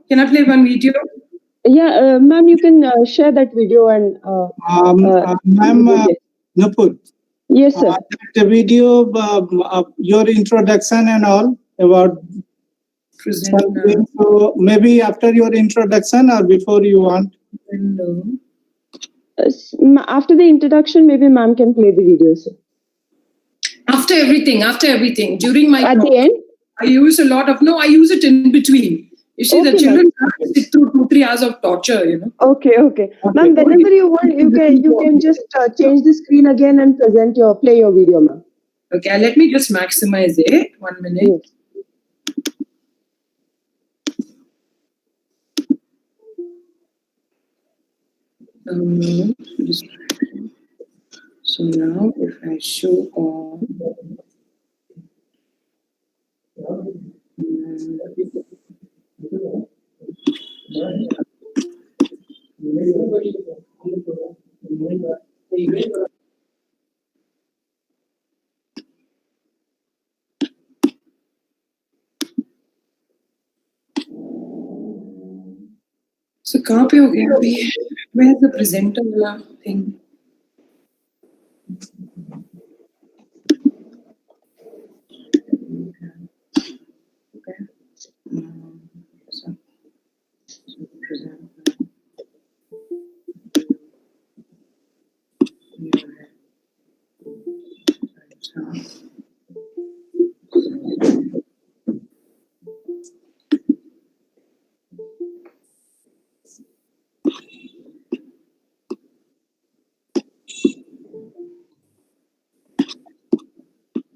Can I play one video? Yeah, ma'am, you can share that video and. Ma'am, Nupur. Yes, sir. The video, your introduction and all about something. So maybe after your introduction or before you want. After the introduction, maybe ma'am can play the video, sir. After everything. During my at talk, the end, I use a lot of, I use it in between. You see, Okay, the children have to sit through 2-3 hours of torture, Okay. Ma'am, whenever you want, you can just change the screen again and play your video, ma'am. Okay, let me just maximize it. 1 minute. Yes. So now if I show on so कहाँ पे हो गया अभी? Where is the presenter वाला thing? Okay. So presenter.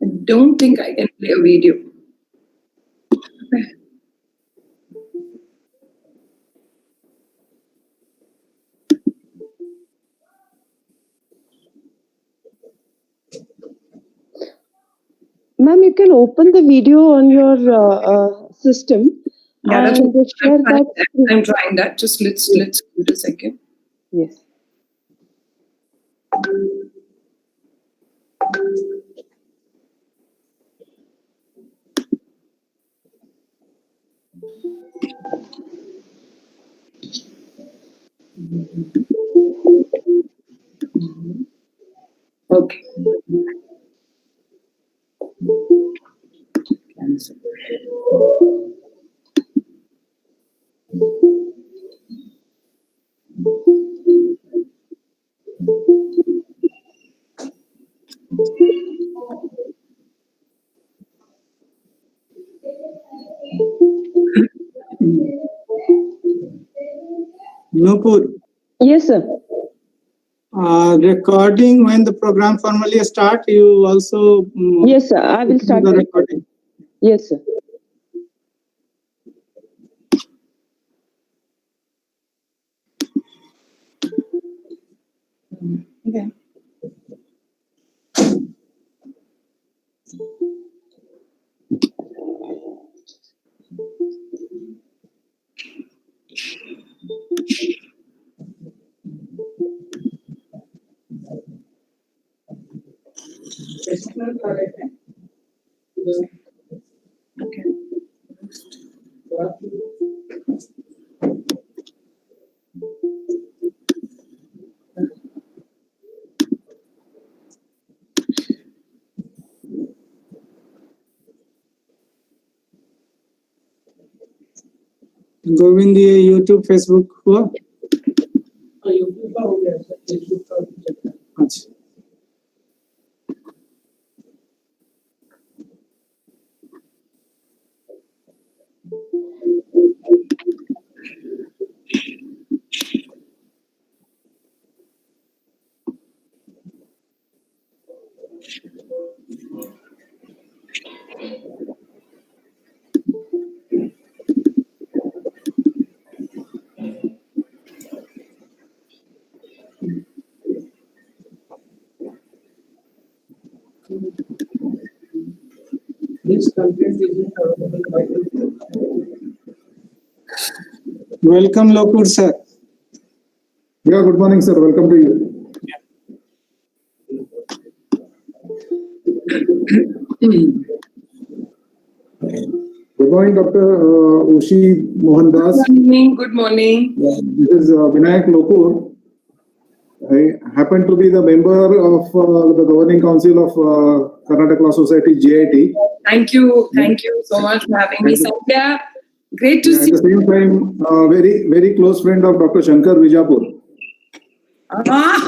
I don't think I can play a video. Okay. Ma'am, you can open the video on your system Yeah, that's and share that. I'm trying that. Just let's give it a second. Yes. Okay. Cancel. Nupur. Yes, sir. Recording when the program formally start, you also. Yes, sir. I will start the recording. Yes, sir. Okay. Okay. Govind ये YouTube Facebook हुआ? YouTube का हो गया sir, Facebook का अच्छा। This content isn't available by YouTube. Welcome, Lokur sir. Yeah, good morning, sir. Welcome to you. Good morning, Dr. Ushy Mohan Das. Good morning. Good morning. This is Vinayak Lokur. I happen to be the member of the governing council of Karnataka Law Society, JIT. Thank you. Thank you so much for having me, Sandhya. Great to At see the same time, very close friend of Dr. Shankar Vijapur. Ah,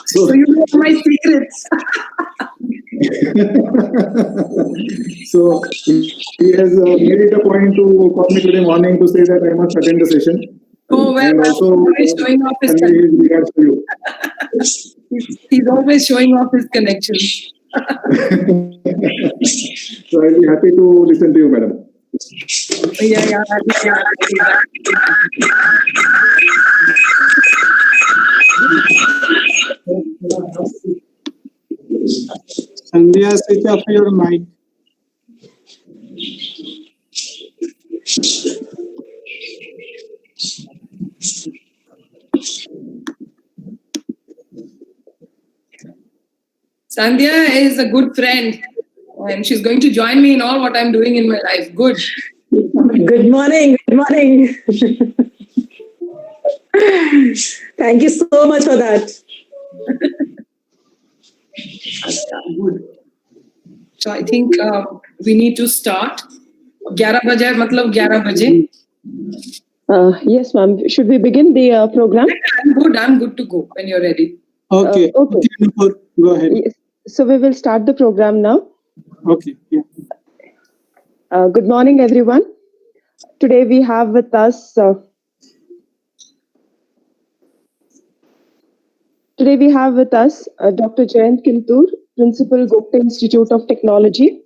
so you know my secrets. So he has made it a point to call me today morning to say that I must attend the session. Oh, well, And also, always showing off his convey his regards to you. He's always showing off his connections. So I'll be happy to listen to you, madam. Yeah. Sandhya, switch off your mic. Sandhya is a good friend and she's going to join me in all what I'm doing in my life. Good. Good morning. Good morning. Thank you so much for that. Good. So I think we need to start. 11 baje, matlab 11 baje. Yes, ma'am. Should we begin the program? I'm good to go when you're ready. Okay. Okay. Nupur, go ahead. Yes. So we will start the program now. Okay. Yeah. Good morning, everyone. Today we have with us Dr. Jayant Kintur, Principal, Gupta Institute of Technology.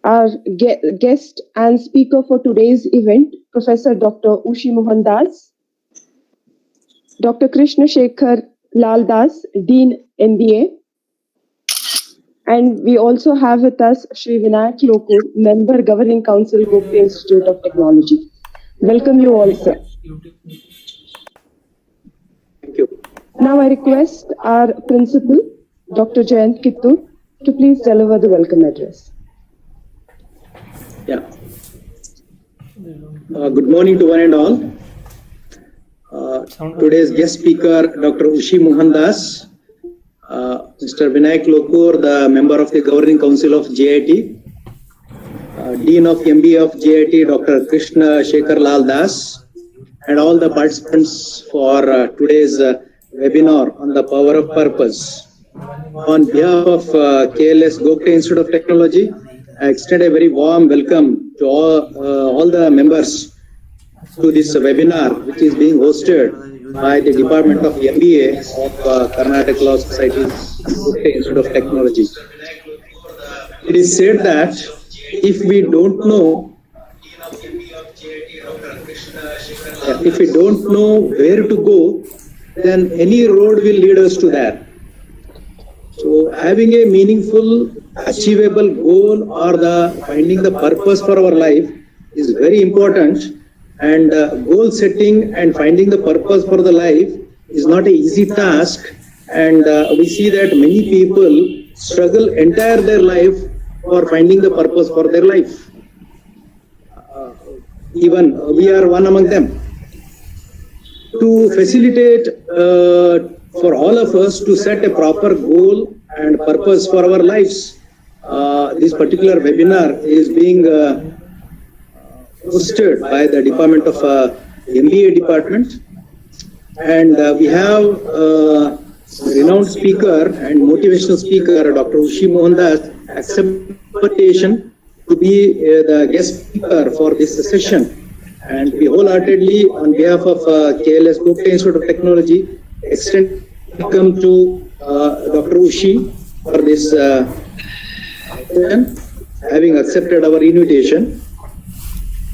Our guest and speaker for today's event, Professor Dr. Ushy Mohan Das, Dr. Krishna Shekhar Lal Das, Dean MBA. And we also have with us Shri Vinayak Lokur, Member, Governing Council, Gupta Institute of Technology. Welcome you all, sir. Thank you. Now I request our Principal, Dr. Jayant Kintur, to please deliver the welcome address. Yeah. Good morning to one and all. Today's guest speaker, Dr. Ushy Mohan Das, Mr. Vinayak Lokur, the member of the Governing Council of JIT, Dean of MBA of JIT, Dr. Krishna Shekhar Lal Das, and all the participants for today's webinar on the power of purpose. On behalf of KLS Gokte Institute of Technology, I extend a very warm welcome to all the members to this webinar, which is being hosted by the Department of MBA of Karnataka Law Society's Gokte Institute of Technology. It is said that if we don't know where to go, then any road will lead us to that. So having a meaningful, achievable goal or finding the purpose for our life is very important. And goal setting and finding the purpose for the life is not an easy task. And we see that many people struggle entire their life for finding the purpose for their life. Even we are one among them. To facilitate for all of us to set a proper goal and purpose for our lives, this particular webinar is being hosted by the Department of MBA department, and we have renowned speaker and motivational speaker Dr. Ushy Mohan Das accepted invitation to be the guest speaker for this session, and we wholeheartedly on behalf of KLS Gokte Institute of Technology extend welcome to Dr. Ushy for this having accepted our invitation.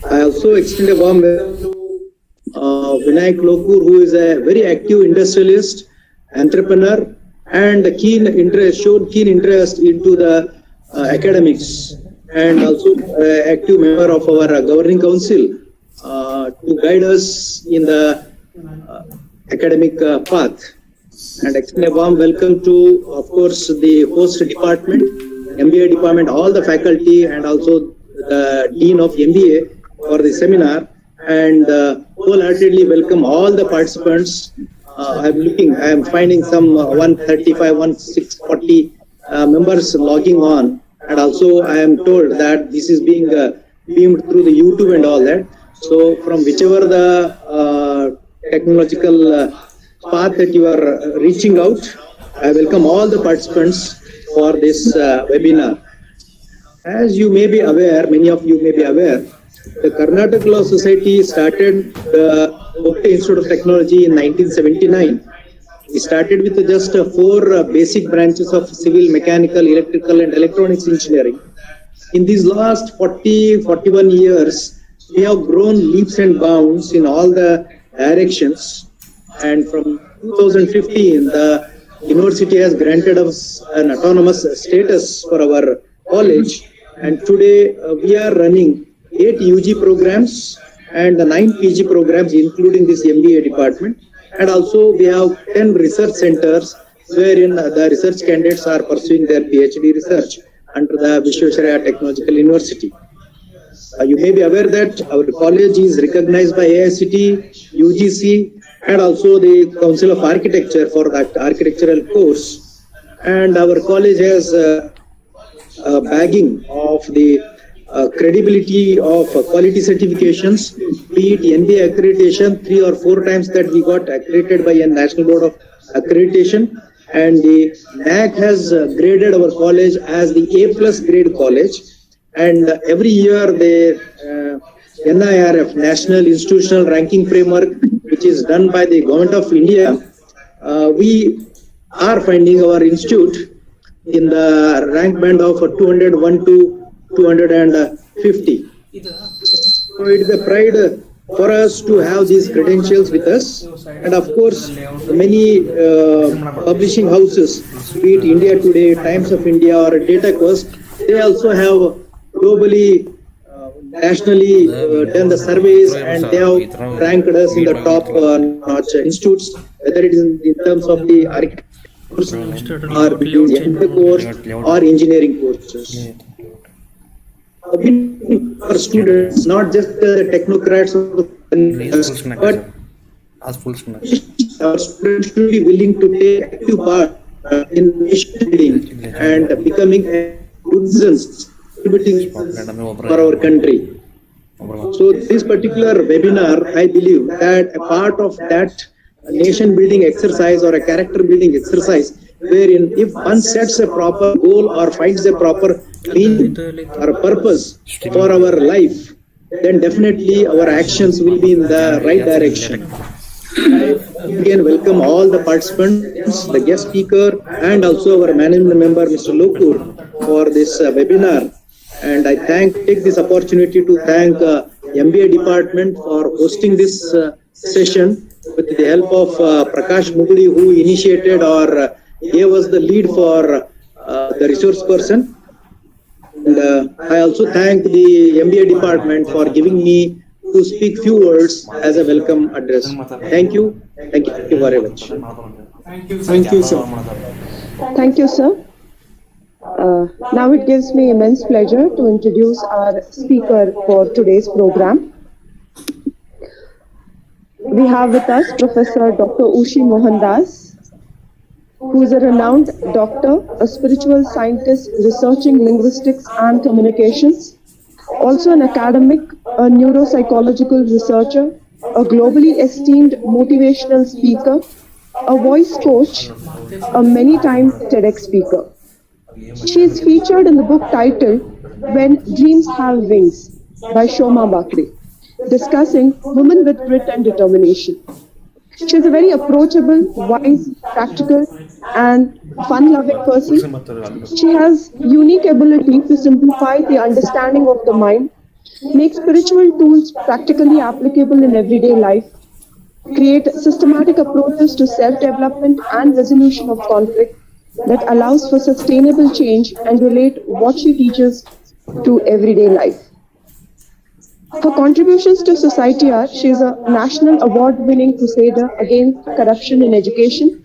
I also extend a warm welcome to Vinayak Lokur, who is a very active industrialist, entrepreneur, and shown keen interest into the academics, and also active member of our governing council to guide us in the academic path. And extend a warm welcome to, of course, the host department, MBA department, all the faculty, and also the Dean of MBA for the seminar, and wholeheartedly welcome all the participants. I am finding some 135, 140 members logging on, and also I am told that this is being beamed through the YouTube and all that. So from whichever the technological path that you are reaching out, I welcome all the participants for this webinar. As you may be aware, many of you may be aware, the Karnataka Law Society started the Oakta Institute of Technology in 1979. We started with just 4 basic branches of civil, mechanical, electrical, and electronics engineering. In these last 41 years, we have grown leaps and bounds in all the directions. And from 2015, the university has granted us an autonomous status for our college. And today we are running 8 UG programs and 9 PG programs, including this MBA department. And also we have 10 research centers wherein the research candidates are pursuing their PhD research under the Visvesvaraya Technological University. You may be aware that our college is recognized by AICTE, UGC, and also the Council of Architecture for that architectural course. And our college has bagging of the credibility of quality certifications, be it NBA accreditation, 3 or 4 times that we got accredited by a National Board of Accreditation, and the NAC has graded our college as the A+ grade college, and every year the NIRF, National Institutional Ranking Framework, which is done by the Government of India, we are finding our institute in the rank band of 201 to 250. So it is a pride for us to have these credentials with us, and of course many publishing houses, be it India Today, Times of India, or Data Quest, they also have globally, nationally done the surveys, and they have ranked us in the top notch institutes, whether it is in terms of the architecture or the course or engineering courses. For students, not just the technocrats, but our students should be willing to take active part in nation building and becoming citizens for our country. So this particular webinar, I believe that a part of that nation building exercise or a character building exercise, wherein if one sets a proper goal or finds a proper meaning or purpose for our life, then definitely our actions will be in the right direction. I again welcome all the participants, the guest speaker, and also our management member, Mr. Lokur, for this webinar. And I take this opportunity to thank MBA department for hosting this session with the help of Prakash Mugli, who initiated or gave us the lead for the resource person. And I also thank the MBA department for giving me to speak few words as a welcome address. Thank you. Thank you very much. Thank you, sir. Thank you, sir. Now it gives me immense pleasure to introduce our speaker for today's program. We have with us Professor Dr. Ushy Mohan, who is a renowned doctor, a spiritual scientist researching linguistics and communications, also an academic, a neuropsychological researcher, a globally esteemed motivational speaker, a voice coach, a many-time TEDx speaker. She is featured in the book titled When Dreams Have Wings by Shoma Bakri, discussing women with grit and determination. She is a very approachable, wise, practical, and fun-loving person. She has unique ability to simplify the understanding of the mind, make spiritual tools practically applicable in everyday life, create systematic approaches to self-development and resolution of conflict that allows for sustainable change, and relate what she teaches to everyday life. Her contributions to society are: she is a national award-winning crusader against corruption in education.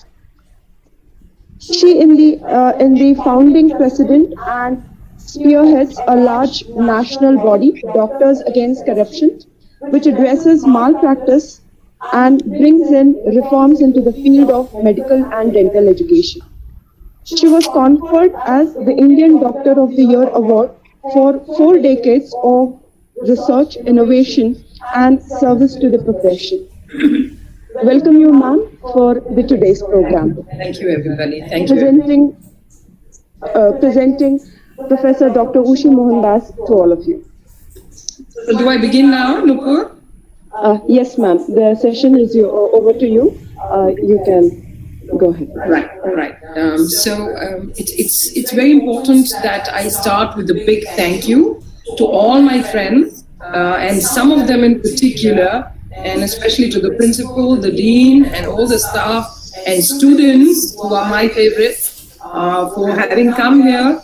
She in the founding president and spearheads a large national body, Doctors Against Corruption, which addresses malpractice and brings in reforms into the field of medical and dental education. She was conferred as the Indian Doctor of the Year award for 4 decades of research, innovation, and service to the profession. Welcome you, ma'am, for the today's program. Thank you, everybody. Thank you. Presenting Professor Dr. Ushy Mohandas to all of you. So do I begin now, Nupur? Yes, ma'am. The session is over to you. You can go ahead. Right, all right. It's very important that I start with a big thank you to all my friends, and some of them in particular, and especially to the principal, the dean, and all the staff and students who are my favorites, for having come here,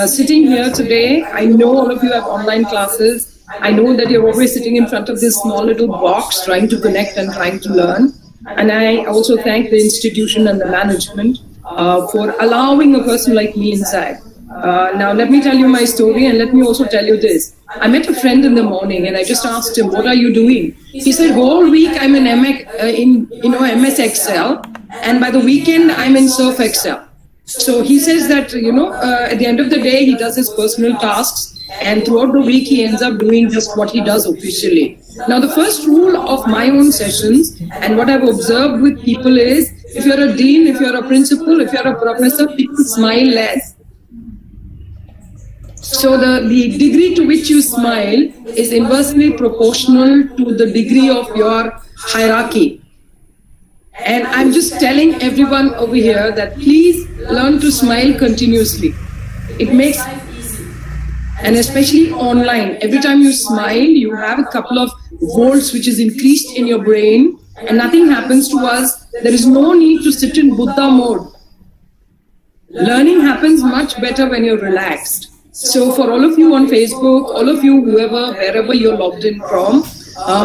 sitting here today. I know all of you have online classes. I know that you're always sitting in front of this small little box trying to connect and trying to learn. And I also thank the institution and the management for allowing a person like me inside. Now, let me tell you my story, and let me also tell you this. I met a friend in the morning and I just asked him, what are you doing? He said, whole week I'm in MS Excel, and by the weekend I'm in Surf Excel. So he says that, at the end of the day, he does his personal tasks, and throughout the week he ends up doing just what he does officially. Now, the first rule of my own sessions and what I've observed with people is, if you're a dean, if you're a principal, if you're a professor, people smile less. So the degree to which you smile is inversely proportional to the degree of your hierarchy. And I'm just telling everyone over here that please learn to smile continuously. It makes, and especially online, every time you smile, you have a couple of volts which is increased in your brain, and nothing happens to us. There is no need to sit in Buddha mode. Learning happens much better when you're relaxed. So for all of you on Facebook, all of you, whoever, wherever you're logged in from,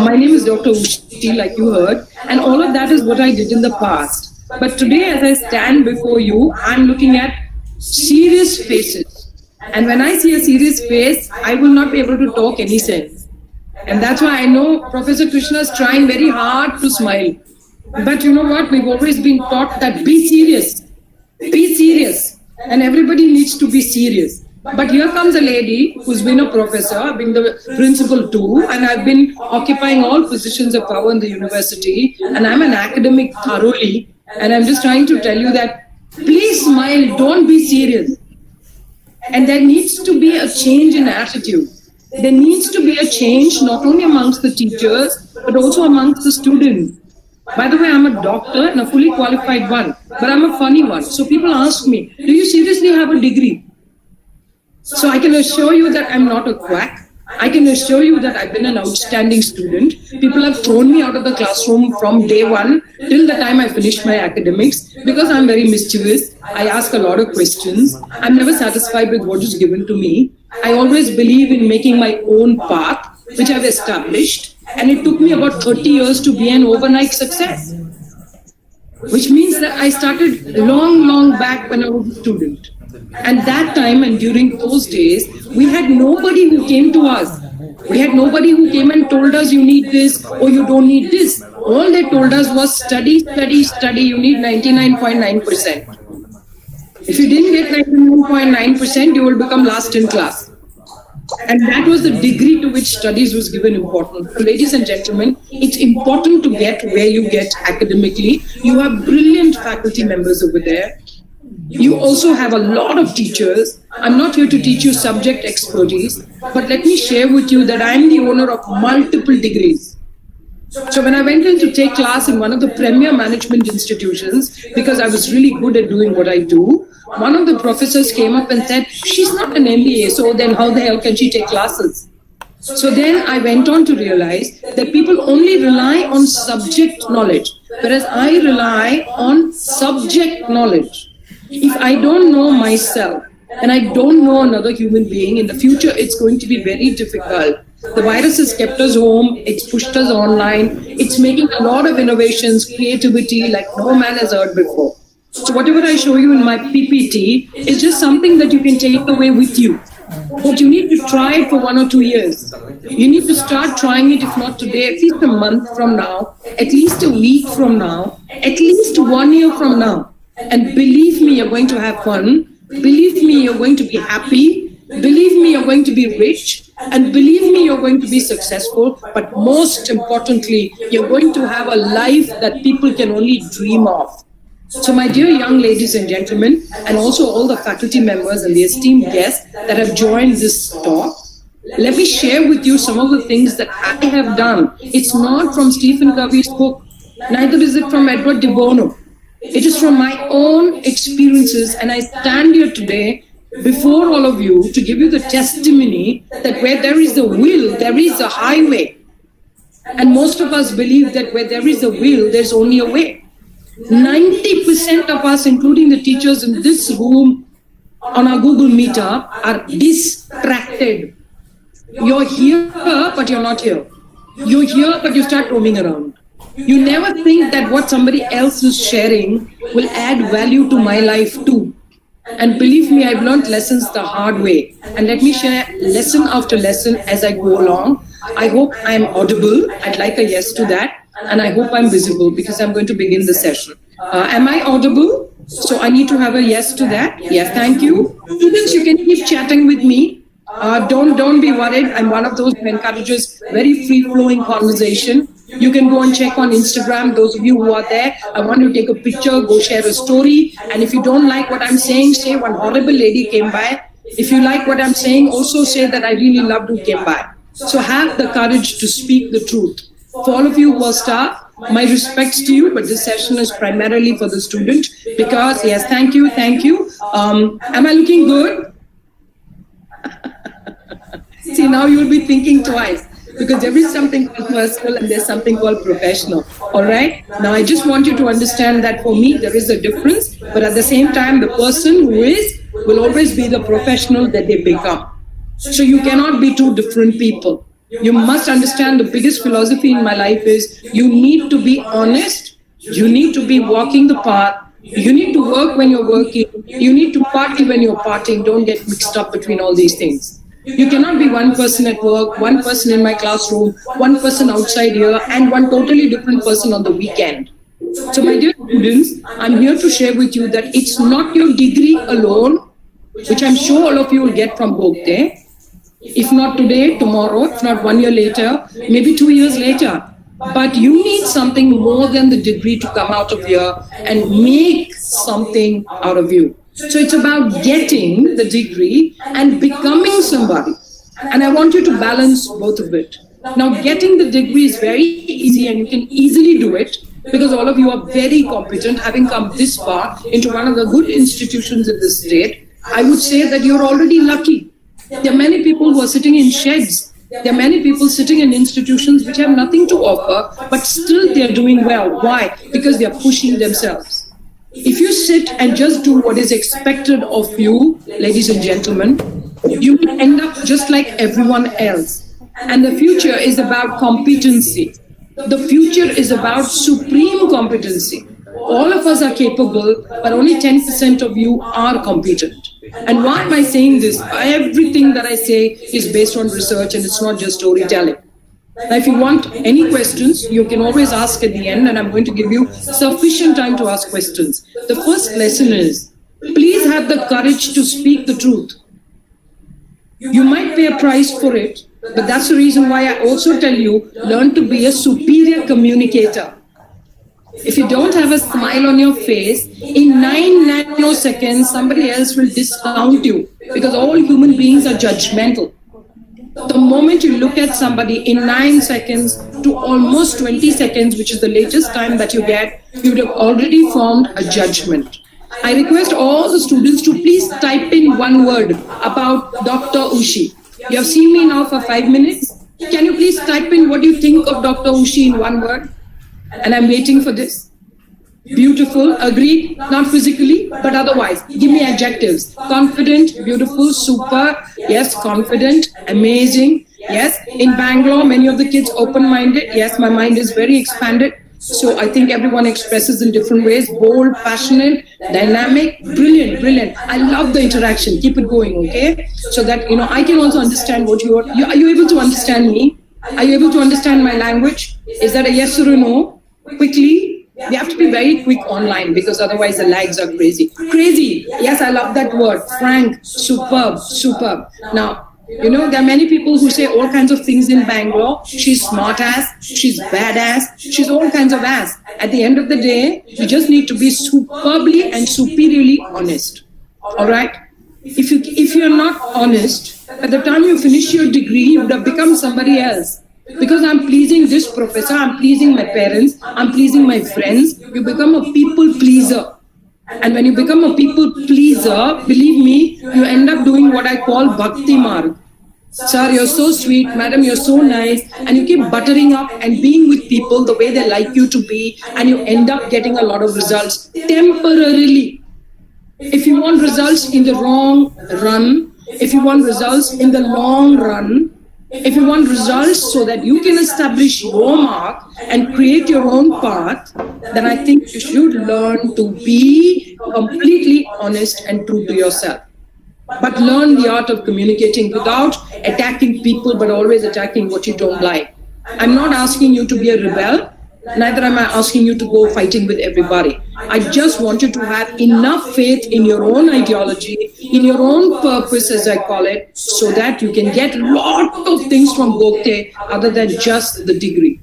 my name is Dr. Ushy, like you heard, and all of that is what I did in the past. But today, as I stand before you, I'm looking at serious faces. And when I see a serious face, I will not be able to talk any sense. And that's why I know Professor Krishna is trying very hard to smile. But you know what? We've always been taught that be serious. Be serious. And everybody needs to be serious. But here comes a lady who's been a professor, I've been the principal too, and I've been occupying all positions of power in the university, and I'm an academic thoroughly, and I'm just trying to tell you that please smile, don't be serious. And there needs to be a change in attitude. There needs to be a change not only amongst the teachers, but also amongst the students. By the way, I'm a doctor and a fully qualified one, but I'm a funny one. So people ask me, do you seriously have a degree? So I can assure you that I'm not a quack. I can assure you that I've been an outstanding student. People have thrown me out of the classroom from day one till the time I finish my academics because I'm very mischievous. I ask a lot of questions. I'm never satisfied with what is given to me. I always believe in making my own path, which I've established. And it took me about 30 years to be an overnight success, which means that I started long back when I was a student. And that time and during those days, we had nobody who came to us. We had nobody who came and told us you need this or you don't need this. All they told us was study. You need 99.9%. If you didn't get 99.9%, you will become last in class. And that was the degree to which studies was given importance. So ladies and gentlemen, it's important to get where you get academically. You have brilliant faculty members over there. You also have a lot of teachers. I'm not here to teach you subject expertise, but let me share with you that I'm the owner of multiple degrees. So when I went in to take class in one of the premier management institutions, because I was really good at doing what I do, one of the professors came up and said, she's not an MBA, so then how the hell can she take classes? So then I went on to realize that people only rely on subject knowledge, whereas I rely on subject knowledge. If I don't know myself and I don't know another human being, in the future it's going to be very difficult. The virus has kept us home, it's pushed us online, it's making a lot of innovations, creativity like no man has heard before. So whatever I show you in my PPT is just something that you can take away with you. But you need to try it for 1 or 2 years. You need to start trying it, if not today, at least a month from now, at least a week from now, at least 1 year from now. And believe me, you're going to have fun. Believe me, you're going to be happy. Believe me, you're going to be rich. And believe me, you're going to be successful. But most importantly, you're going to have a life that people can only dream of. So my dear young ladies and gentlemen, and also all the faculty members and the esteemed guests that have joined this talk, let me share with you some of the things that I have done. It's not from Stephen Covey's book, neither is it from Edward de Bono. It is from my own experiences, and I stand here today before all of you to give you the testimony that where there is a will, there is a highway. And most of us believe that where there is a will, there's only a way. 90% of us, including the teachers in this room on our Google Meetup, are distracted. You're here, but you're not here. You're here, but you start roaming around. You never think that what somebody else is sharing will add value to my life too. And believe me, I've learned lessons the hard way. And let me share lesson after lesson as I go along. I hope I'm audible. I'd like a yes to that. And I hope I'm visible because I'm going to begin the session. Am I audible? So I need to have a yes to that. Yes, thank you. Students, you can keep chatting with me. Don't be worried. I'm one of those who encourages very free-flowing conversation. You can go and check on Instagram. Those of you who are there, I want you to take a picture, go share a story. And if you don't like what I'm saying, say one horrible lady came by. If you like what I'm saying, also say that I really loved who came by. So have the courage to speak the truth. For all of you who are staff, my respects to you, but this session is primarily for the student because, yes, thank you. Am I looking good? See, now you'll be thinking twice because there is something called personal and there's something called professional. All right. Now, I just want you to understand that for me, there is a difference, but at the same time, the person who is will always be the professional that they become. So you cannot be two different people. You must understand the biggest philosophy in my life is you need to be honest. You need to be walking the path. You need to work when you're working. You need to party when you're partying. Don't get mixed up between all these things. You cannot be one person at work, one person in my classroom, one person outside here, and one totally different person on the weekend. So my dear students, I'm here to share with you that it's not your degree alone, which I'm sure all of you will get from both there. If not today, tomorrow, if not 1 year later, maybe 2 years later. But you need something more than the degree to come out of here and make something out of you. So it's about getting the degree and becoming somebody. And I want you to balance both of it. Now, getting the degree is very easy and you can easily do it because all of you are very competent, having come this far into one of the good institutions in this state. I would say that you're already lucky. There are many people who are sitting in sheds. There are many people sitting in institutions which have nothing to offer, but still they're doing well. Why? Because they're pushing themselves. If you sit and just do what is expected of you, ladies and gentlemen, you will end up just like everyone else. And the future is about competency. The future is about supreme competency. All of us are capable, but only 10% of you are competent. And why am I saying this? Everything that I say is based on research and it's not just storytelling. Now, if you want any questions, you can always ask at the end, and I'm going to give you sufficient time to ask questions. The first lesson is, please have the courage to speak the truth. You might pay a price for it, but that's the reason why I also tell you, learn to be a superior communicator. If you don't have a smile on your face, in 9 nanoseconds, somebody else will discount you because all human beings are judgmental. The moment you look at somebody in 9 seconds to almost 20 seconds, which is the latest time that you get, you would have already formed a judgment. I request all the students to please type in one word about Dr. Ushy. You have seen me now for 5 minutes. Can you please type in what you think of Dr. Ushy in one word? And I'm waiting for this. Beautiful, agreed, not physically, but otherwise. Give me adjectives. Confident, beautiful, super. Yes, confident, amazing. Yes, in Bangalore, many of the kids open-minded. Yes, my mind is very expanded. So I think everyone expresses in different ways, bold, passionate, dynamic, brilliant. I love the interaction. Keep it going, okay? So that, I can also understand what are you able to understand me? Are you able to understand my language? Is that a yes or a no? Quickly. We have to be very quick online because otherwise the lags are crazy. Crazy. Yes, I love that word. Frank. Superb. Now, there are many people who say all kinds of things in Bangalore. She's smart ass. She's badass. She's all kinds of ass. At the end of the day, you just need to be superbly and superiorly honest. All right? If you're not honest, by the time you finish your degree, you would have become somebody else. Because I'm pleasing this professor, I'm pleasing my parents, I'm pleasing my friends, you become a people pleaser. And when you become a people pleaser, believe me, you end up doing what I call bhakti marg. Sir, you're so sweet, madam, you're so nice, and you keep buttering up and being with people the way they like you to be, and you end up getting a lot of results temporarily. If you want results in the wrong run, if you want results in the long run, if you want results so that you can establish your mark and create your own path, then I think you should learn to be completely honest and true to yourself. But learn the art of communicating without attacking people, but always attacking what you don't like. I'm not asking you to be a rebel. Neither am I asking you to go fighting with everybody. I just want you to have enough faith in your own ideology, in your own purpose, as I call it, so that you can get a lot of things from Gokte other than just the degree.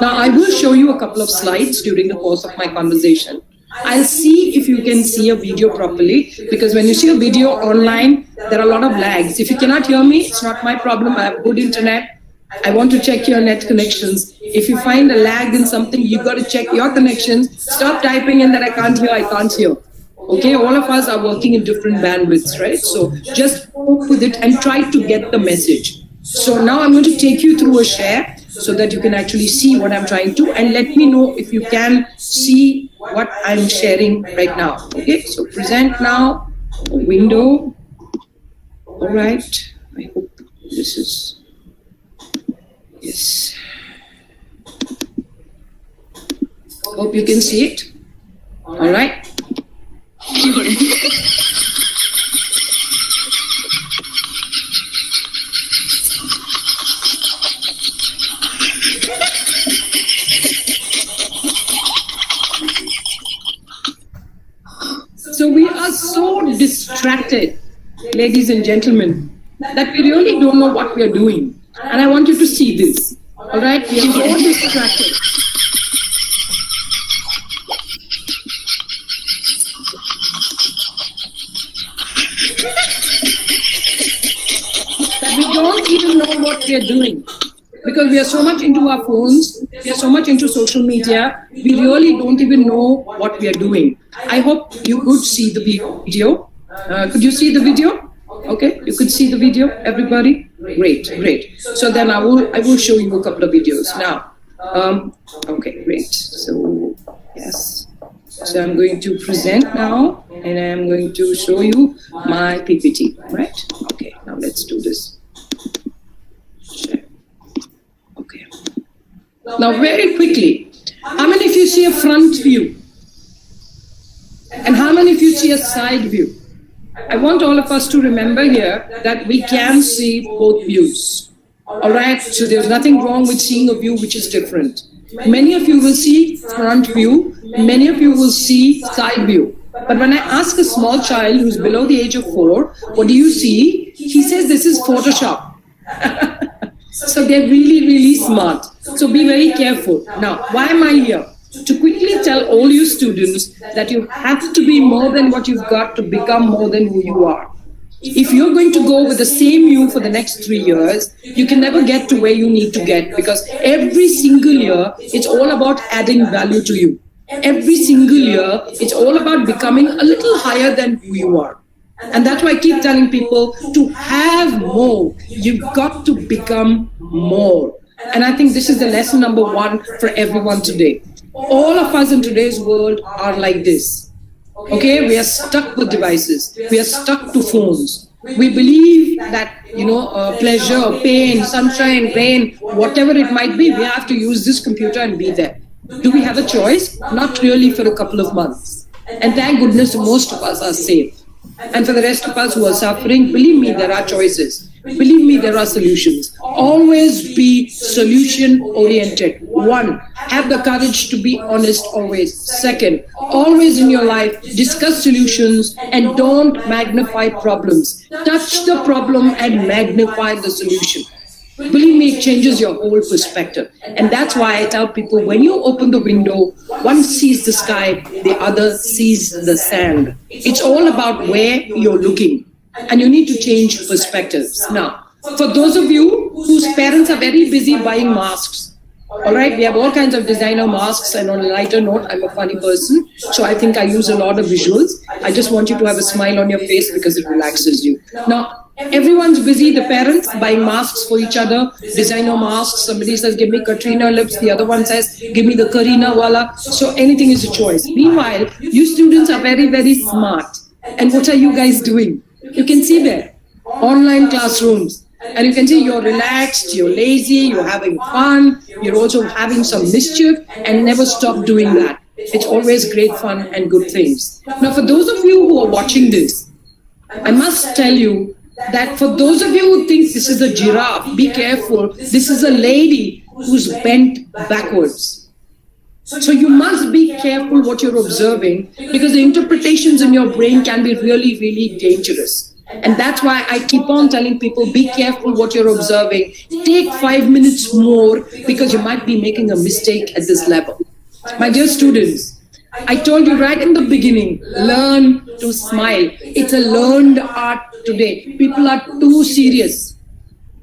Now, I will show you a couple of slides during the course of my conversation. I'll see if you can see a video properly, because when you see a video online, there are a lot of lags. If you cannot hear me, it's not my problem. I have good internet. I want to check your net connections. If you find a lag in something, you got to check your connections. Stop typing in that I can't hear. Okay, all of us are working in different bandwidths, right? So just cope with it and try to get the message. So now I'm going to take you through a share so that you can actually see what I'm trying to, and let me know if you can see what I'm sharing right now. Okay, so present now, window. All right, I hope this is... Yes. Hope you can see it. All right. So we are so distracted, ladies and gentlemen, that we really don't know what we are doing. And I want you to see this. All right? We are so distracted. That we don't even know what we are doing. Because we are so much into our phones, we are so much into social media, we really don't even know what we are doing. I hope you could see the video. Could you see the video? Okay, you could see the video, everybody? Great. So then I will show you a couple of videos now. Okay, great. So, yes. So I'm going to present now, and I'm going to show you my PPT, right? Okay, now let's do this. Share. Okay. Now, very quickly, how many of you see a front view? And how many of you see a side view? I want all of us to remember here that we can see both views. All right, so there's nothing wrong with seeing a view which is different. Many of you will see front view, many of you will see side view. But when I ask a small child who's below the age of 4, what do you see? He says this is Photoshop. So they're really smart. So be very careful. Now, why am I here? To quickly tell all you students that you have to be more than what you've got to become more than who you are. If you're going to go with the same you for the next 3 years, you can never get to where you need to get, because every single year, it's all about adding value to you. Every single year, it's all about becoming a little higher than who you are. And that's why I keep telling people to have more. You've got to become more. And I think this is the lesson number 1 for everyone today. All of us in today's world are like this. Okay, we are stuck with devices. We are stuck to phones. We believe that, pleasure, pain, sunshine, rain, whatever it might be, we have to use this computer and be there. Do we have a choice? Not really for a couple of months. And thank goodness most of us are safe. And for the rest of us who are suffering, believe me, there are choices. Believe me, there are solutions. Always be solution oriented. 1, have the courage to be honest always. 2, always in your life, discuss solutions and don't magnify problems. Touch the problem and magnify the solution. Believe me, it changes your whole perspective. And that's why I tell people, when you open the window, one sees the sky, the other sees the sand. It's all about where you're looking. And you need to change perspectives. Now, for those of you whose parents are very busy buying masks, all right, we have all kinds of designer masks. And on a lighter note, I'm a funny person, so I think I use a lot of visuals. I just want you to have a smile on your face because it relaxes you. Now, everyone's busy, the parents buying masks for each other, designer masks. Somebody says, give me Katrina lips. The other one says, give me the Karina wala. So anything is a choice. Meanwhile, you students are very, very smart. And what are you guys doing? You can see there, online classrooms. And you can see you're relaxed, you're lazy, you're having fun, you're also having some mischief, and never stop doing that. It's always great fun and good things. Now, for those of you who are watching this, I must tell you that for those of you who think this is a giraffe, be careful. This is a lady who's bent backwards. So you must be careful what you're observing, because the interpretations in your brain can be really, really dangerous. And that's why I keep on telling people, be careful what you're observing. Take 5 minutes more, because you might be making a mistake at this level. My dear students, I told you right in the beginning, learn to smile. It's a learned art today. People are too serious.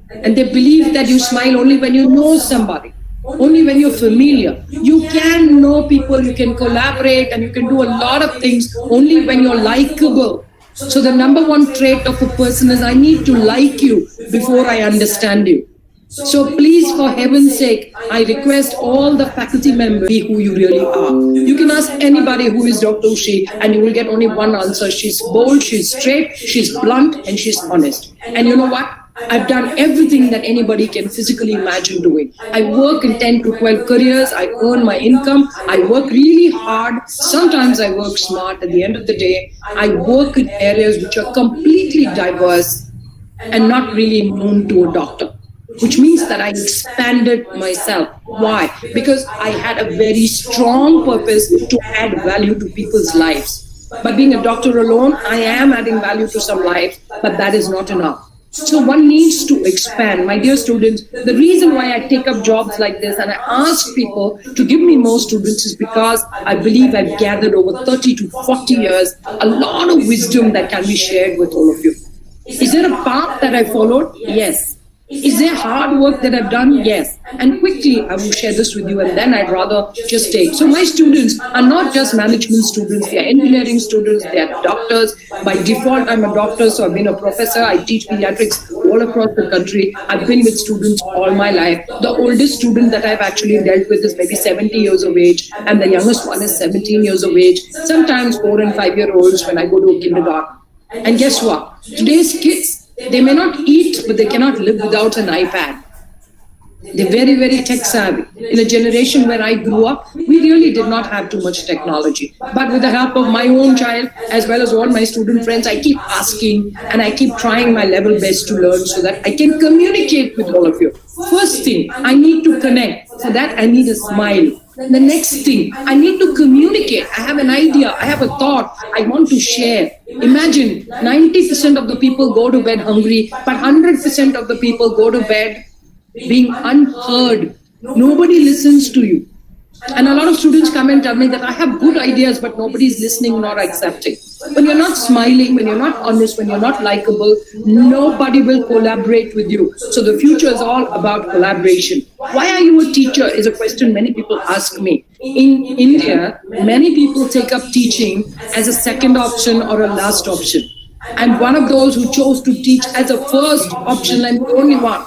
And they believe that you smile only when you know somebody, only when you're familiar. You can know people, you can collaborate, and you can do a lot of things only when you're likable. So the number one trait of a person is, I need to like you before I understand you. So please, for heaven's sake, I request all the faculty members, be who you really are. You can ask anybody who is Dr. Ushy, and you will get only one answer. She's bold, she's straight, she's blunt, and she's honest. And you know what? I've done everything that anybody can physically imagine doing. I work in 10 to 12 careers. I earn my income. I work really hard. Sometimes I work smart. At the end of the day, I work in areas which are completely diverse and not really known to a doctor, which means that I expanded myself. Why? Because I had a very strong purpose to add value to people's lives. But being a doctor alone, I am adding value to some lives, but that is not enough. So one needs to expand. My dear students, the reason why I take up jobs like this and I ask people to give me more students is because I believe I've gathered over 30 to 40 years a lot of wisdom that can be shared with all of you. Is there a path that I followed? Yes. Is there hard work that I've done? Yes. And quickly, I will share this with you, and then I'd rather just take. So my students are not just management students. They are engineering students. They are doctors. By default, I'm a doctor, so I've been a professor. I teach pediatrics all across the country. I've been with students all my life. The oldest student that I've actually dealt with is maybe 70 years of age, and the youngest one is 17 years of age. Sometimes 4 and 5-year-olds when I go to a kindergarten. And guess what? Today's kids, they may not eat, but they cannot live without an iPad. They're very, very tech savvy. In a generation where I grew up, we really did not have too much technology. But with the help of my own child, as well as all my student friends, I keep asking and I keep trying my level best to learn so that I can communicate with all of you. First thing, I need to connect. For that, I need a smile. The next thing, I need to communicate. I have an idea, I have a thought, I want to share. Imagine 90% of the people go to bed hungry, but 100% of the people go to bed being unheard. Nobody listens to you. And a lot of students come and tell me that I have good ideas, but nobody's listening nor accepting. When you're not smiling, when you're not honest, when you're not likable, nobody will collaborate with you. So the future is all about collaboration. Why are you a teacher is a question many people ask me. In India, many people take up teaching as a second option or a last option. I'm one of those who chose to teach as a first option and the only one.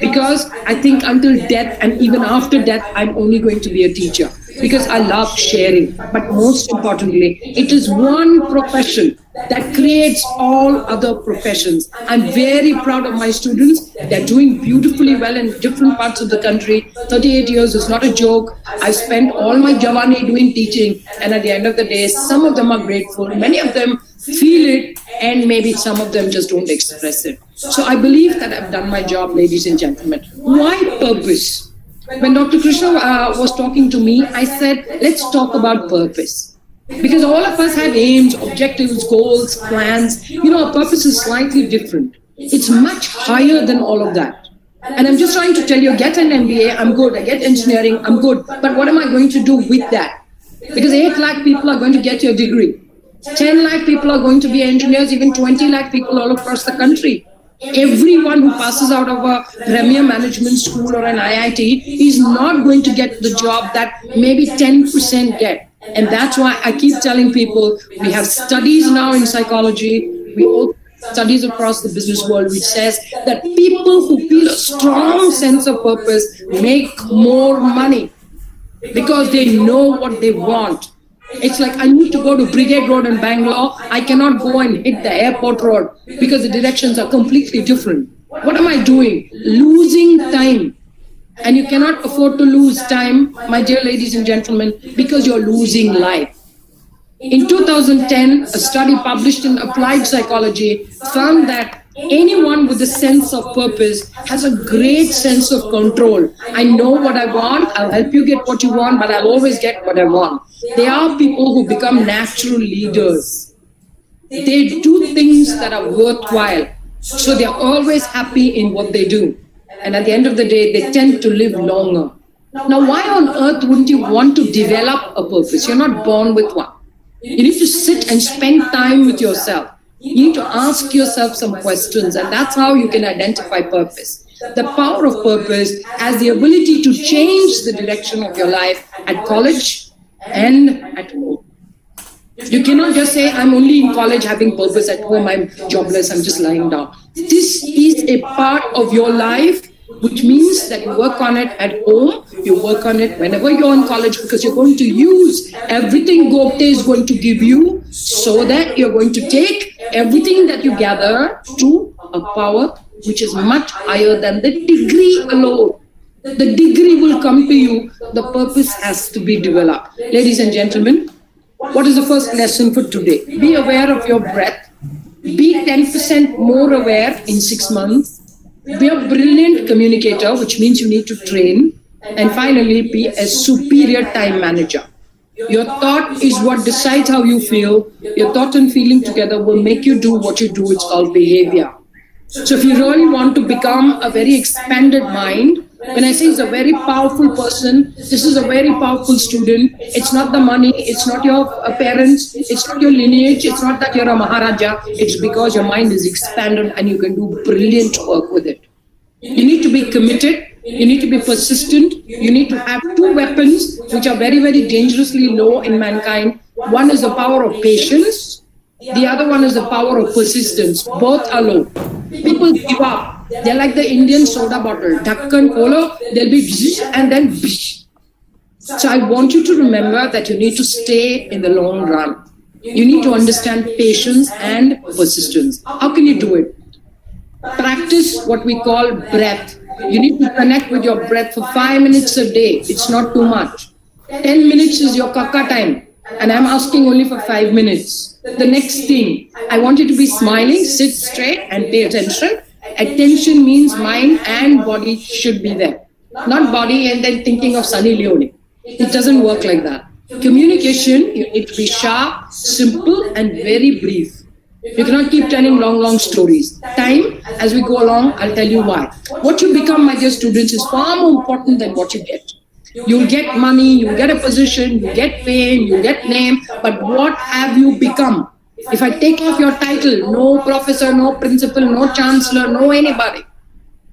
Because I think until death and even after death, I'm only going to be a teacher. because I love sharing. But most importantly, it is one profession that creates all other professions. I'm very proud of my students. They're doing beautifully well in different parts of the country. 38 years is not a joke. I spent all my Javani doing teaching, and at the end of the day, some of them are grateful, many of them feel it, and maybe some of them just don't express it. So I believe that I've done my job, ladies and gentlemen. Why purpose? When Dr. Krishna was talking to me, I said, let's talk about purpose. Because all of us have aims, objectives, goals, plans. You know, our purpose is slightly different. It's much higher than all of that. And I'm just trying to tell you, get an MBA, I'm good. I get engineering, I'm good. But what am I going to do with that? Because 8 lakh people are going to get your degree. 10 lakh people are going to be engineers, even 20 lakh people all across the country. Everyone who passes out of a premier management school or an IIT is not going to get the job that maybe 10% get. And that's why I keep telling people, we have studies now in psychology, we also have studies across the business world which says that people who feel a strong sense of purpose make more money because they know what they want. It's like I need to go to Brigade Road in Bangalore. I cannot go and hit the airport road because the directions are completely different. What am I doing? Losing time. And you cannot afford to lose time, my dear ladies and gentlemen, because you're losing life. In 2010, a study published in Applied Psychology found that anyone with a sense of purpose has a great sense of control. I know what I want, I'll help you get what you want, but I'll always get what I want. They are people who become natural leaders. They do things that are worthwhile, so they're always happy in what they do. And at the end of the day, they tend to live longer. Now, why on earth wouldn't you want to develop a purpose? You're not born with one. You need to sit and spend time with yourself. You need to ask yourself some questions, and that's how you can identify purpose. The power of purpose has the ability to change the direction of your life at college and at home. You cannot just say, I'm only in college having purpose, at home I'm jobless, I'm just lying down. This is a part of your life, which means that you work on it at home, you work on it whenever you're in college, because you're going to use everything Gopte is going to give you, so that you're going to take everything that you gather to a power which is much higher than the degree alone. The degree will come to you, the purpose has to be developed. Ladies and gentlemen, what is the first lesson for today? Be aware of your breath. Be 10% more aware in 6 months. Be a brilliant communicator, which means you need to train. And finally, be a superior time manager. Your thought is what decides how you feel. Your thought and feeling together will make you do what you do. It's called behavior. So if you really want to become a very expanded mind, when I say he's a very powerful person, this is a very powerful student. It's not the money, it's not your parents, it's not your lineage, it's not that you're a Maharaja. It's because your mind is expanded and you can do brilliant work with it. You need to be committed, you need to be persistent, you need to have 2 weapons which are very, very dangerously low in mankind. One is the power of patience, the other one is the power of persistence. Both are low. People give up. They're like the Indian soda bottle. Dhakkan, Polo, they'll be bzz and then bzz. So I want you to remember that you need to stay in the long run. You need to understand patience and persistence. How can you do it? Practice what we call breath. You need to connect with your breath for 5 minutes a day. It's not too much. 10 minutes is your kaka time. And I'm asking only for 5 minutes. The next thing, I want you to be smiling, sit straight and pay attention. Attention means mind and body should be there. Not body and then thinking of Sunny Leone. It doesn't work like that. Communication, you need to be sharp, simple and very brief. You cannot keep telling long stories. Time, as we go along, I'll tell you why. What you become, my dear students, is far more important than what you get. You'll get money, you'll get a position, you get fame, you get name, but what have you become? If I take off your title, no professor, no principal, no chancellor, no anybody.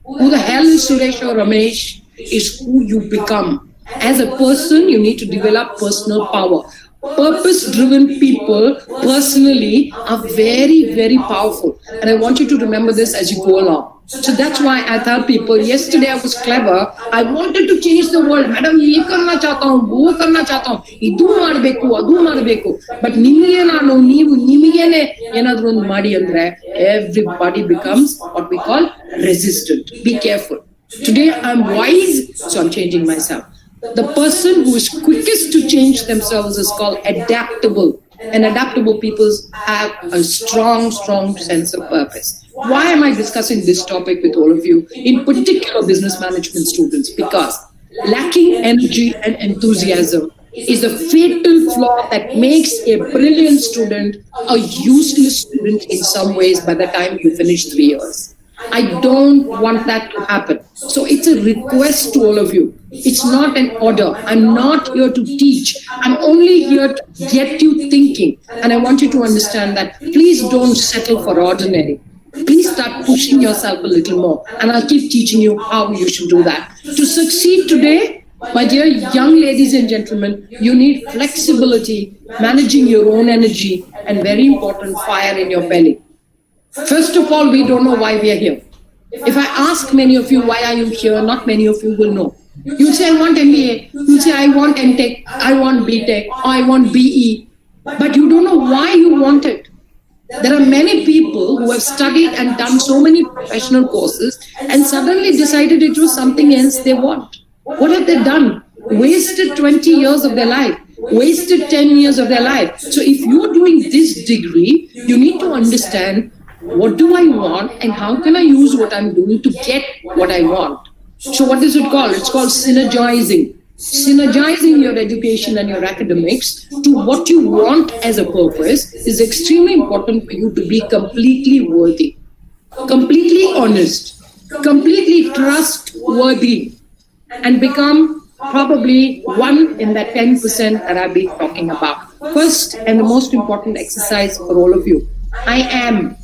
Who the hell is Suresh or Ramesh is who you become. As a person, you need to develop personal power. Purpose-driven people personally are very, very powerful. And I want you to remember this as you go along. So that's why I tell people, yesterday I was clever. I wanted to change the world. Madam, ye karna chahta hu, wo karna chahta hu, idu ಮಾಡಬೇಕು, adu ಮಾಡಬೇಕು. But ನಿಮಗೆ ನಾನು ನೀವು ನಿಮಗೇನೆ ಏನಾದರೂ ಒಂದು ಮಾಡಿ ಅಂದ್ರೆ everybody becomes what we call resistant. Be careful. Today I'm wise, so I'm changing myself. The person who is quickest to change themselves is called adaptable. And adaptable people have a strong sense of purpose. Why am I discussing this topic with all of you, in particular business management students? Because lacking energy and enthusiasm is a fatal flaw that makes a brilliant student a useless student in some ways by the time you finish 3 years. I don't want that to happen. So it's a request to all of you. It's not an order. I'm not here to teach. I'm only here to get you thinking. And I want you to understand that please don't settle for ordinary. Please start pushing yourself a little more. And I'll keep teaching you how you should do that. To succeed today, my dear young ladies and gentlemen, you need flexibility, managing your own energy, and very important, fire in your belly. First of all, we don't know why we are here. If I ask many of you, why are you here? Not many of you will know. You'll say, I want MBA. You'll say, I want MTech. I want BTech. Or I want BE. But you don't know why you want it. There are many people who have studied and done so many professional courses and suddenly decided it was something else they want. What have they done? Wasted 20 years of their life. Wasted 10 years of their life. So if you're doing this degree, you need to understand, what do I want and how can I use what I'm doing to get what I want? So what is it called? It's called synergizing. Synergizing your education and your academics to what you want as a purpose is extremely important for you to be completely worthy, completely honest, completely trustworthy, and become probably one in that 10% that I've been talking about. First and the most important exercise for all of you, I am.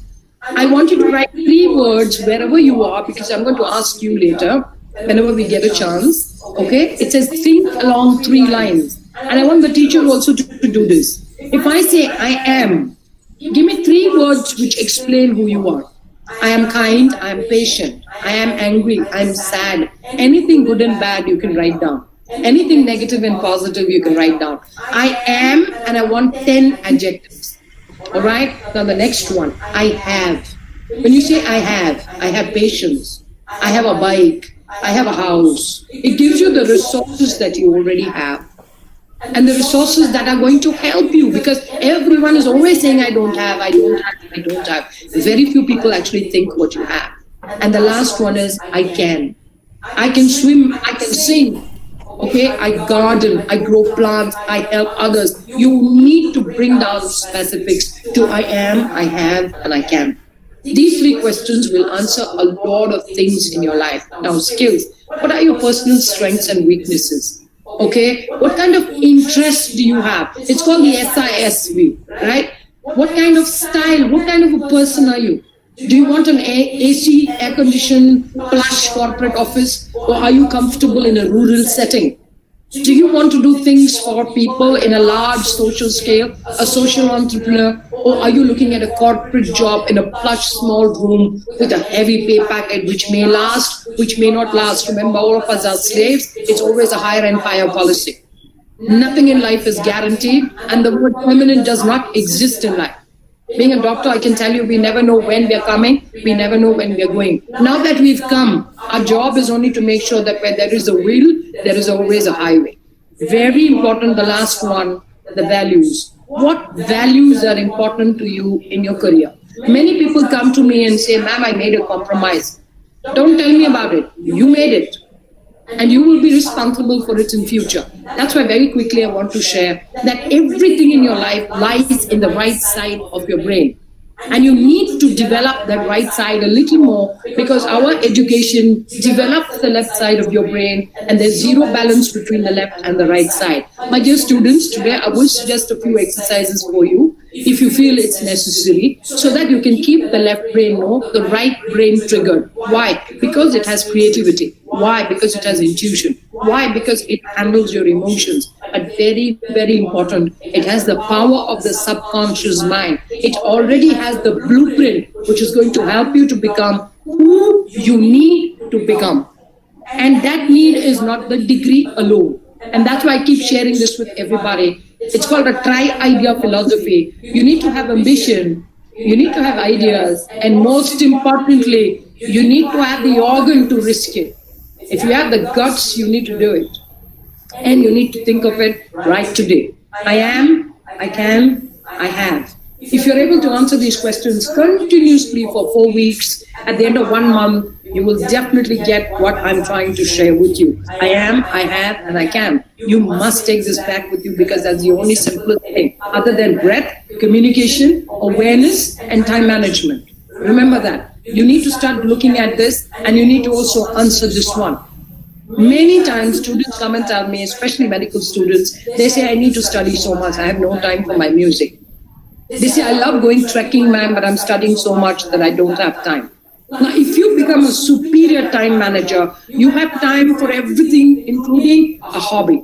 I want you to write 3 words wherever you are, because I'm going to ask you later, whenever we get a chance. Okay? It says think along 3 lines. And I want the teacher also to do this. If I say I am, give me 3 words which explain who you are. I am kind, I am patient, I am angry, I am sad. Anything good and bad you can write down. Anything negative and positive you can write down. I am, and I want 10 adjectives. All right? Now the next one, I have. When you say I have patience, I have a bike, I have a house. It gives you the resources that you already have. And the resources that are going to help you, because everyone is always saying, I don't have. Very few people actually think what you have. And the last one is, I can. I can swim, I can sing. Okay, I garden, I grow plants, I help others. You need to bring down specifics to I am, I have, and I can. These 3 questions will answer a lot of things in your life. Now, skills. What are your personal strengths and weaknesses? Okay, what kind of interest do you have? It's called the SISV, right? What kind of style, what kind of a person are you? Do you want an AC, air-conditioned, plush corporate office, or are you comfortable in a rural setting? Do you want to do things for people in a large social scale, a social entrepreneur, or are you looking at a corporate job in a plush small room with a heavy pay packet which may last, which may not last? Remember, all of us are slaves. It's always a higher and higher policy. Nothing in life is guaranteed, and the word permanent does not exist in life. Being a doctor, I can tell you, we never know when we are coming. We never know when we are going. Now that we've come, our job is only to make sure that where there is a will, there is always a highway. Very important, the last one, the values. What values are important to you in your career? Many people come to me and say, ma'am, I made a compromise. Don't tell me about it. You made it. And you will be responsible for it in future. That's why very quickly I want to share that everything in your life lies in the right side of your brain. And you need to develop that right side a little more, because our education develops the left side of your brain and there's zero balance between the left and the right side. My dear students, today I will suggest a few exercises for you if you feel it's necessary, so that you can keep the left brain the right brain triggered. Why? Because it has creativity. Why? Because it has intuition. Why? Because it handles your emotions. But very, very important, it has the power of the subconscious mind. It already has the blueprint, which is going to help you to become who you need to become. And that need is not the degree alone. And that's why I keep sharing this with everybody. It's called a tri-idea philosophy. You need to have ambition, you need to have ideas, and most importantly, you need to have the organ to risk it. If you have the guts, you need to do it. And you need to think of it right today. I am, I can, I have. If you're able to answer these questions continuously for 4 weeks, at the end of 1 month, you will definitely get what I'm trying to share with you. I am, I have, and I can. You must take this back with you because that's the only simple thing other than breath, communication, awareness, and time management. Remember that. You need to start looking at this, and you need to also answer this one. Many times students come and tell me, especially medical students, they say, I need to study so much. I have no time for my music. They say, I love going trekking, ma'am, but I'm studying so much that I don't have time. Now, if you become a superior time manager, you have time for everything, including a hobby.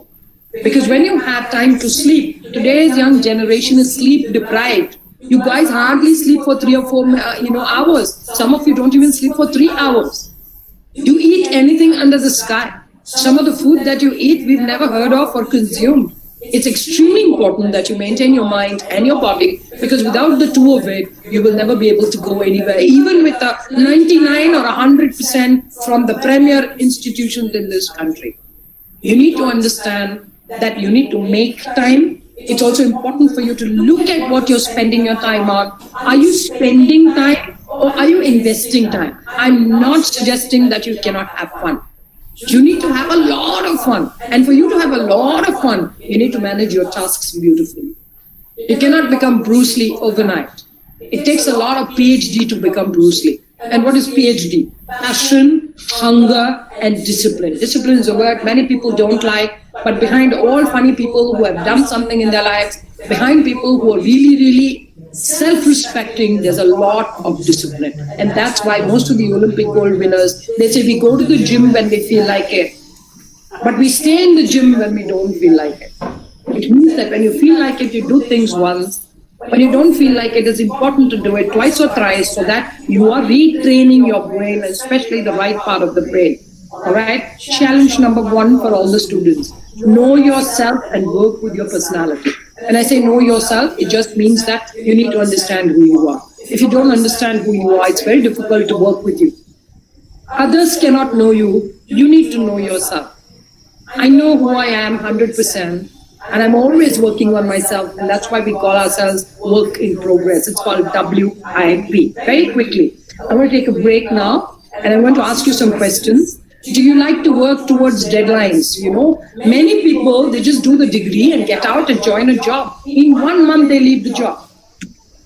Because when you have time to sleep, today's young generation is sleep deprived. You guys hardly sleep for 3 or 4 hours. Some of you don't even sleep for 3 hours. You eat anything under the sky. Some of the food that you eat, we've never heard of or consumed. It's extremely important that you maintain your mind and your body, because without the two of it, you will never be able to go anywhere, even with a 99 or 100% from the premier institutions in this country. You need to understand that you need to make time. It's also important for you to look at what you're spending your time on. Are you spending time or are you investing time? I'm not suggesting that you cannot have fun. You need to have a lot of fun. And for you to have a lot of fun, you need to manage your tasks beautifully. You cannot become Bruce Lee overnight. It takes a lot of PhD to become Bruce Lee. And what is PhD? Passion, hunger, and discipline. Discipline is a word many people don't like, but behind all funny people who have done something in their lives, behind people who are really, really self-respecting, there's a lot of discipline. And that's why most of the Olympic gold winners, they say we go to the gym when we feel like it, but we stay in the gym when we don't feel like it. It means that when you feel like it, you do things once. When you don't feel like it, it's important to do it twice or thrice so that you are retraining your brain, especially the right part of the brain. All right? Challenge number 1 for all the students. Know yourself and work with your personality. When I say know yourself, it just means that you need to understand who you are. If you don't understand who you are, it's very difficult to work with you. Others cannot know you. You need to know yourself. I know who I am 100%, and I'm always working on myself, and that's why we call ourselves work in progress. It's called WIP. Very quickly, I'm going to take a break now, and I'm going to ask you some questions. Do you like to work towards deadlines? You know, many people, they just do the degree and get out and join a job. In 1 month, they leave the job.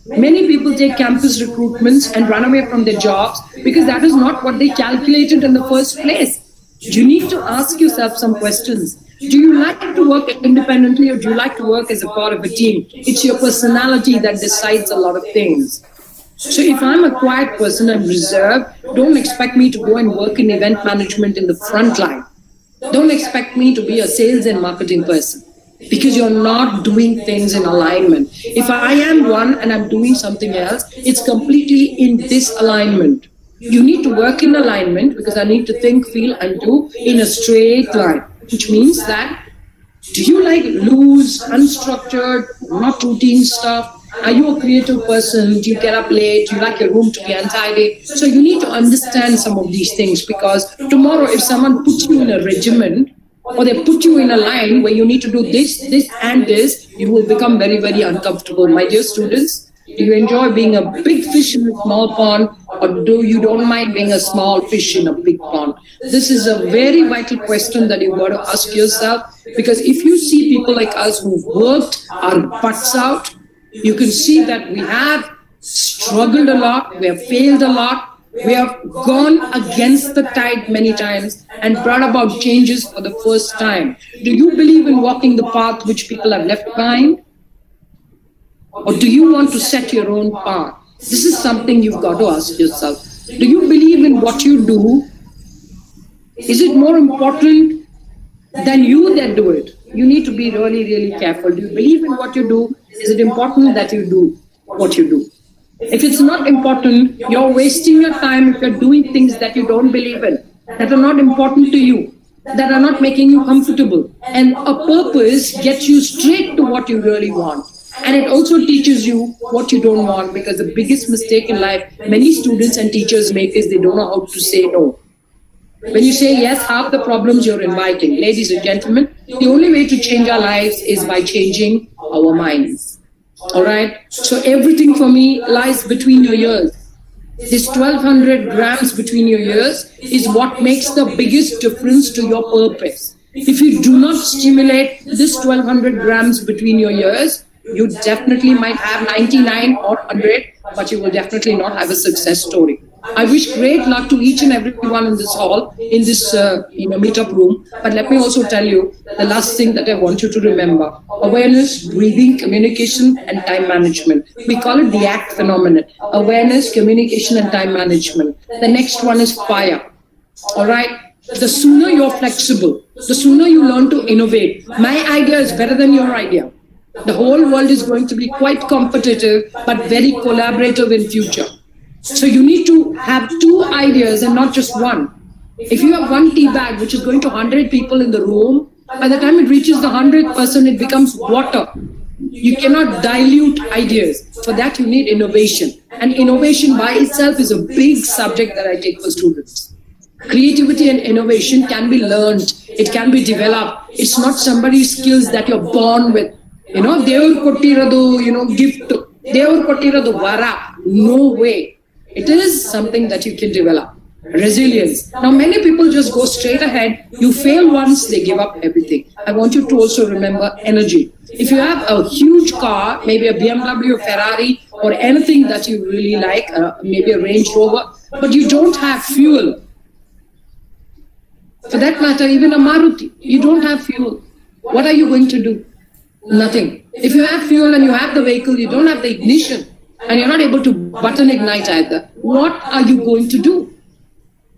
Many people take campus recruitments and run away from their jobs because that is not what they calculated in the first place. You need to ask yourself some questions. Do you like to work independently or do you like to work as a part of a team? It's your personality that decides a lot of things. So if I'm a quiet person and reserved, don't expect me to go and work in event management in the front line. Don't expect me to be a sales and marketing person because you're not doing things in alignment. If I am one and I'm doing something else, it's completely in disalignment. You need to work in alignment because I need to think, feel, and do in a straight line, which means that do you like loose, unstructured, not routine stuff? Are you a creative person? Do you get up late? Do you like your room to be untidy? So you need to understand some of these things because tomorrow if someone puts you in a regiment or they put you in a line where you need to do this, this and this, you will become very, very uncomfortable. My dear students, do you enjoy being a big fish in a small pond or do you don't mind being a small fish in a big pond? This is a very vital question that you've got to ask yourself because if you see people like us who've worked our butts out, you can see that we have struggled a lot, we have failed a lot, we have gone against the tide many times and brought about changes for the first time. Do you believe in walking the path which people have left behind? Or do you want to set your own path? This is something you've got to ask yourself. Do you believe in what you do? Is it more important than you that do it? You need to be really, really careful. Do you believe in what you do? Is it important that you do what you do? If it's not important, you're wasting your time if you're doing things that you don't believe in, that are not important to you, that are not making you comfortable. And a purpose gets you straight to what you really want. And it also teaches you what you don't want, because the biggest mistake in life many students and teachers make is they don't know how to say no. When you say yes, half the problems you're inviting. Ladies and gentlemen, the only way to change our lives is by changing our minds. All right? So everything for me lies between your ears. This 1200 grams between your ears is what makes the biggest difference to your purpose. If you do not stimulate this 1200 grams between your ears, you definitely might have 99 or 100, but you will definitely not have a success story. I wish great luck to each and everyone in this hall, in this meetup room. But let me also tell you the last thing that I want you to remember: awareness, breathing, communication, and time management. We call it the ACT phenomenon: awareness, communication, and time management. The next one is fire. All right. The sooner you're flexible, the sooner you learn to innovate. My idea is better than your idea. The whole world is going to be quite competitive, but very collaborative in future. So you need to have two ideas and not just one. If you have one tea bag which is going to 100 people in the room, by the time it reaches the 100th person, it becomes water. You cannot dilute ideas. For that, you need innovation. And innovation by itself is a big subject that I take for students. Creativity and innovation can be learned. It can be developed. It's not somebody's skills that you're born with. Devaru kottiradu, gift. Devaru kottiradu vara. No way. It is something that you can develop. Resilience. Now, many people just go straight ahead. You fail once, they give up everything. I want you to also remember energy. If you have a huge car, maybe a BMW, a Ferrari, or anything that you really like, maybe a Range Rover, but you don't have fuel. For that matter, even a Maruti, you don't have fuel. What are you going to do? Nothing. If you have fuel and you have the vehicle, you don't have the ignition, and you're not able to button ignite either, what are you going to do?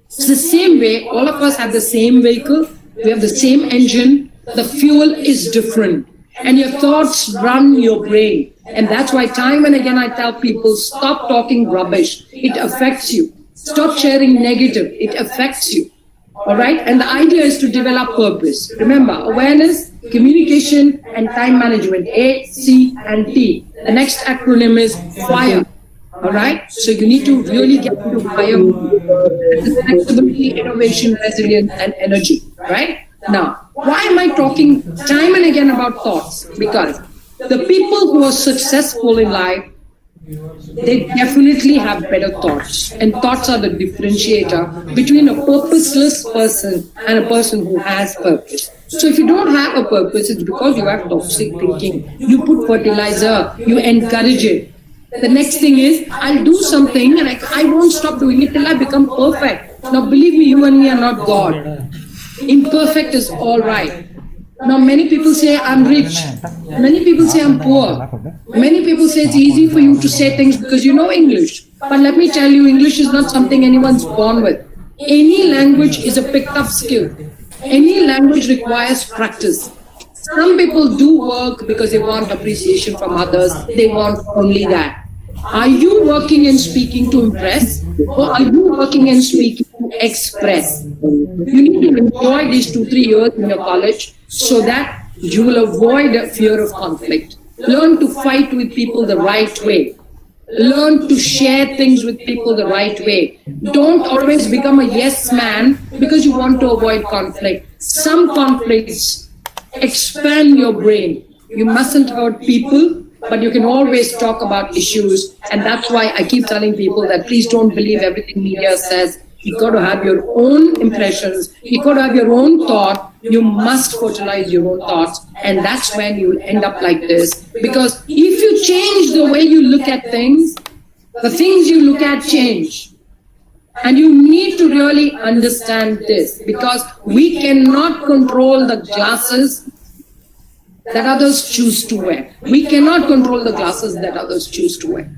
It's the same way, all of us have the same vehicle, we have the same engine, the fuel is different, and your thoughts run your brain. And that's why time and again I tell people, stop talking rubbish. It affects you. Stop sharing negative. It affects you. All right? And the idea is to develop purpose. Remember, awareness, communication, and time management. A, C, and T. The next acronym is FIRE. All right? So you need to really get into FIRE. Flexibility, innovation, resilience, and energy. Right? Now, why am I talking time and again about thoughts? Because the people who are successful in life, they definitely have better thoughts. And thoughts are the differentiator between a purposeless person and a person who has purpose. So if you don't have a purpose, it's because you have toxic thinking. You put fertilizer, you encourage it. The next thing is, I'll do something and I won't stop doing it till I become perfect. Now believe me, you and me are not God. Imperfect is all right. Now many people say I'm rich. Many people say I'm poor. Many people say it's easy for you to say things because you know English. But let me tell you, English is not something anyone's born with. Any language is a picked up skill. Any language requires practice. Some people do work because they want appreciation from others. They want only that. Are you working and speaking to impress? Or are you working and speaking to express? You need to enjoy these 2-3 years in your college so that you will avoid a fear of conflict. Learn to fight with people the right way. Learn to share things with people the right way. Don't always become a yes man because you want to avoid conflict. Some conflicts expand your brain. You mustn't hurt people, but you can always talk about issues. And that's why I keep telling people that please don't believe everything media says. You got to have your own impressions. You got to have your own thought. You must fertilize your own thoughts. And that's when you'll end up like this. Because if you change the way you look at things, the things you look at change. And you need to really understand this, because we cannot control the glasses that others choose to wear. We cannot control the glasses that others choose to wear.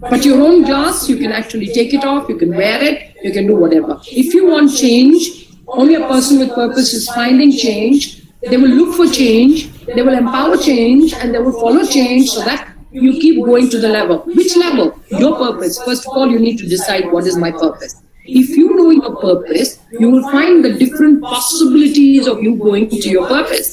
But your own glass, you can actually take it off, you can wear it, you can do whatever. If you want change, only a person with purpose is finding change. They will look for change, they will empower change, and they will follow change so that you keep going to the level. Which level? Your purpose. First of all, you need to decide what is my purpose. If you know your purpose, you will find the different possibilities of you going to your purpose.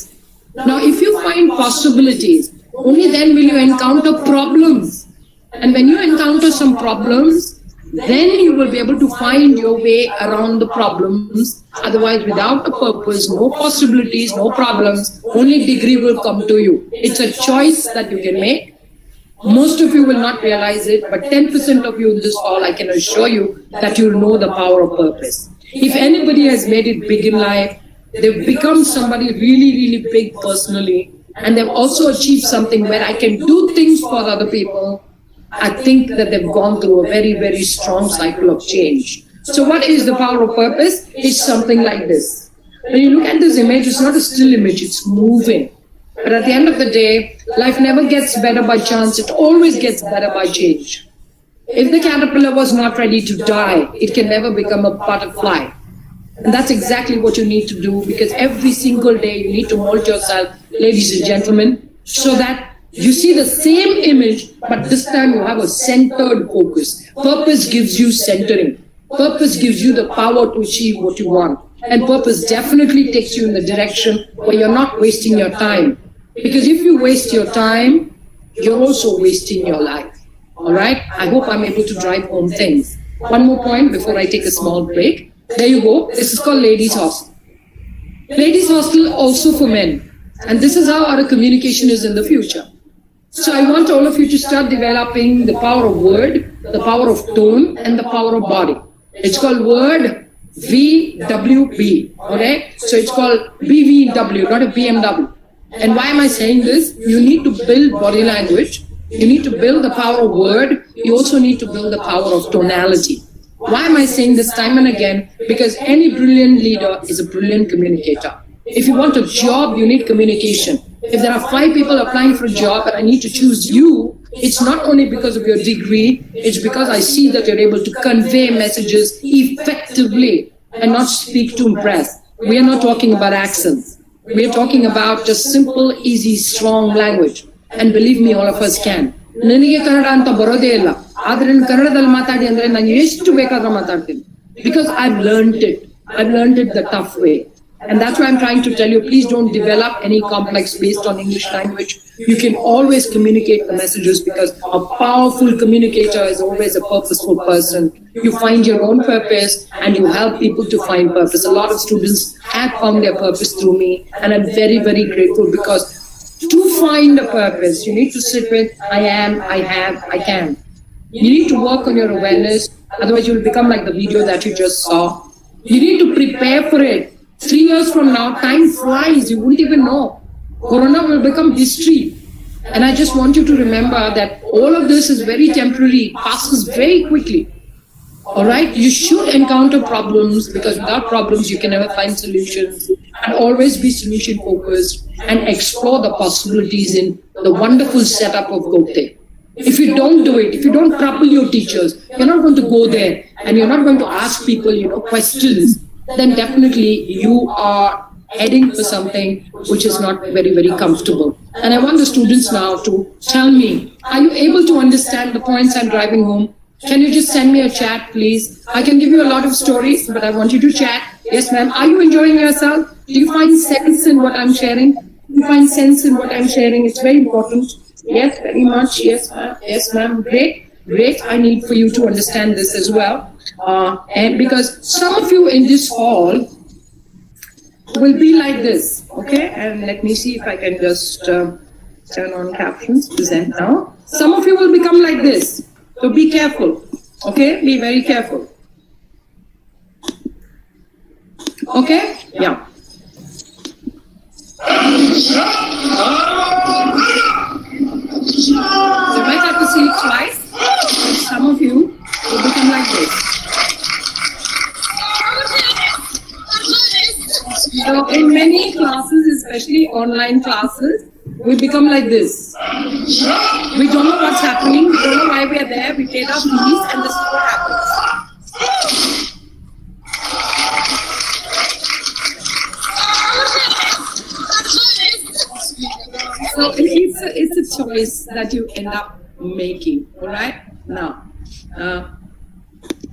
Now, if you find possibilities, only then will you encounter problems. And when you encounter some problems, then you will be able to find your way around the problems. Otherwise, without a purpose, no possibilities, no problems, only degree will come to you. It's a choice that you can make. Most of you will not realize it, but 10% of you in this hall, I can assure you that you'll know the power of purpose. If anybody has made it big in life, they've become somebody really, really big personally, and they've also achieved something where I can do things for other people. I think that they've gone through a very, very strong cycle of change. So what is the power of purpose? It's something like this. When you look at this image, it's not a still image, it's moving. But at the end of the day, life never gets better by chance, it always gets better by change. If the caterpillar was not ready to die, it can never become a butterfly. And that's exactly what you need to do, because every single day you need to mold yourself, ladies and gentlemen, so that you see the same image, but this time you have a centered focus. Purpose gives you centering. Purpose gives you the power to achieve what you want. And purpose definitely takes you in the direction where you're not wasting your time. Because if you waste your time, you're also wasting your life. All right? I hope I'm able to drive home things. One more point before I take a small break. There you go. This is called Ladies Hostel. Ladies Hostel also for men. And this is how our communication is in the future. So I want all of you to start developing the power of word, the power of tone, and the power of body. It's called word VWB. Okay? So it's called BVW, not a BMW. And why am I saying this? You need to build body language. You need to build the power of word. You also need to build the power of tonality. Why am I saying this time and again? Because any brilliant leader is a brilliant communicator. If you want a job, you need communication. If there are 5 people applying for a job and I need to choose you, it's not only because of your degree, it's because I see that you're able to convey messages effectively and not speak to impress. We are not talking about accents. We are talking about just simple, easy, strong language. And believe me, all of us can. ನನಗೆ ಕನ್ನಡ ಅಂತ ಬರೋದೇ ಇಲ್ಲ, ಆದ್ರೆ ನಾನು ಕನ್ನಡದಲ್ಲಿ ಮಾತಾಡಿ ಅಂದ್ರೆ ನಾನು ಎಷ್ಟು ಬೇಕಾದ್ರೂ ಮಾತಾಡ್ತೀನಿ. Because I've learned it the tough way. And that's why I'm trying to tell you, please don't develop any complex based on English language. You can always communicate the messages, because a powerful communicator is always a purposeful person. You find your own purpose and you help people to find purpose. A lot of students have found their purpose through me, and I'm very, very grateful, because to find a purpose, you need to sit with I am, I have, I can. You need to work on your awareness, otherwise you'll become like the video that you just saw. You need to prepare for it. 3 years from now, time flies, you won't even know. Corona will become history. And I just want you to remember that all of this is very temporary, passes very quickly. All right? You should encounter problems, because without problems, you can never find solutions. And always be solution focused and explore the possibilities in the wonderful setup of Gokte. If you don't do it, if you don't trouble your teachers, you're not going to go there and you're not going to ask people, questions, then definitely you are heading for something which is not very, very comfortable. And I want the students now to tell me, are you able to understand the points I'm driving home? Can you just send me a chat, please? I can give you a lot of stories, but I want you to chat. Yes, ma'am. Are you enjoying yourself? Do you find sense in what I'm sharing? Do you find sense in what I'm sharing? It's very important. Yes, very much. Yes, ma'am. Yes, ma'am. Great. I need for you to understand this as well. And because some of you in this hall will be like this, okay? And let me see if I can just turn on captions, present now. Some of you will become like this. So be careful, okay? Be very careful. Okay? Yeah. So you might have to see it twice. Some of you will become like this. So in many classes, especially online classes, we become like this. We don't know what's happening, we don't know why we are there, we paid our fees, and this is what happens. So it's a choice that you end up making, all right? Now,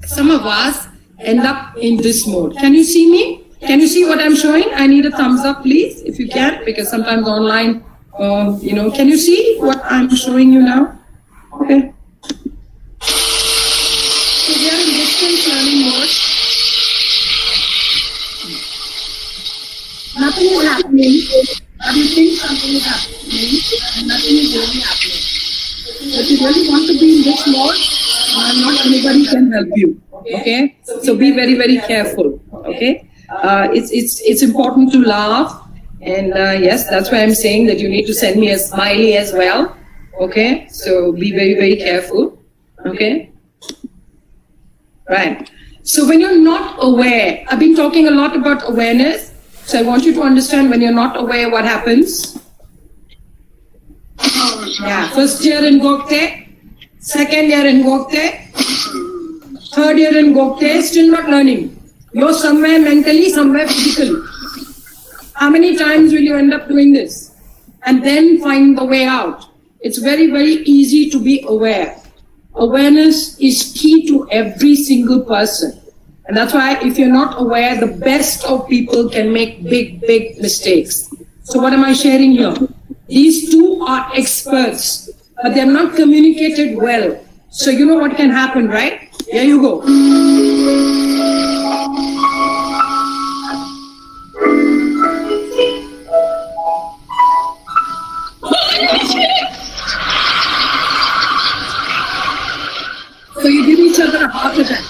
some of us end up in this mode. Can you see me? Can you see what I'm showing? I need a thumbs up, please, if you can, because sometimes online, can you see what I'm showing you now? Okay. So we are in distance learning mode. Nothing is happening, but you think something is happening, and nothing is really happening. So if you really want to be in this mode, not anybody can help you. Okay? So be very, very careful. Okay? It's important to laugh, and yes, that's why I'm saying that you need to send me a smiley as well. Okay, so be very, very careful. Okay, right. So when you're not aware, I've been talking a lot about awareness. So I want you to understand, when you're not aware, what happens. Yeah, first year in Gokte, second year in Gokte, third year in Gokte, still not learning. You're somewhere mentally, somewhere physically. How many times will you end up doing this? And then find the way out. It's very, very easy to be aware. Awareness is key to every single person. And that's why if you're not aware, the best of people can make big, big mistakes. So what am I sharing here? These two are experts, but they're not communicated well. So you know what can happen, right? Here you go. So you give each other a heart attack.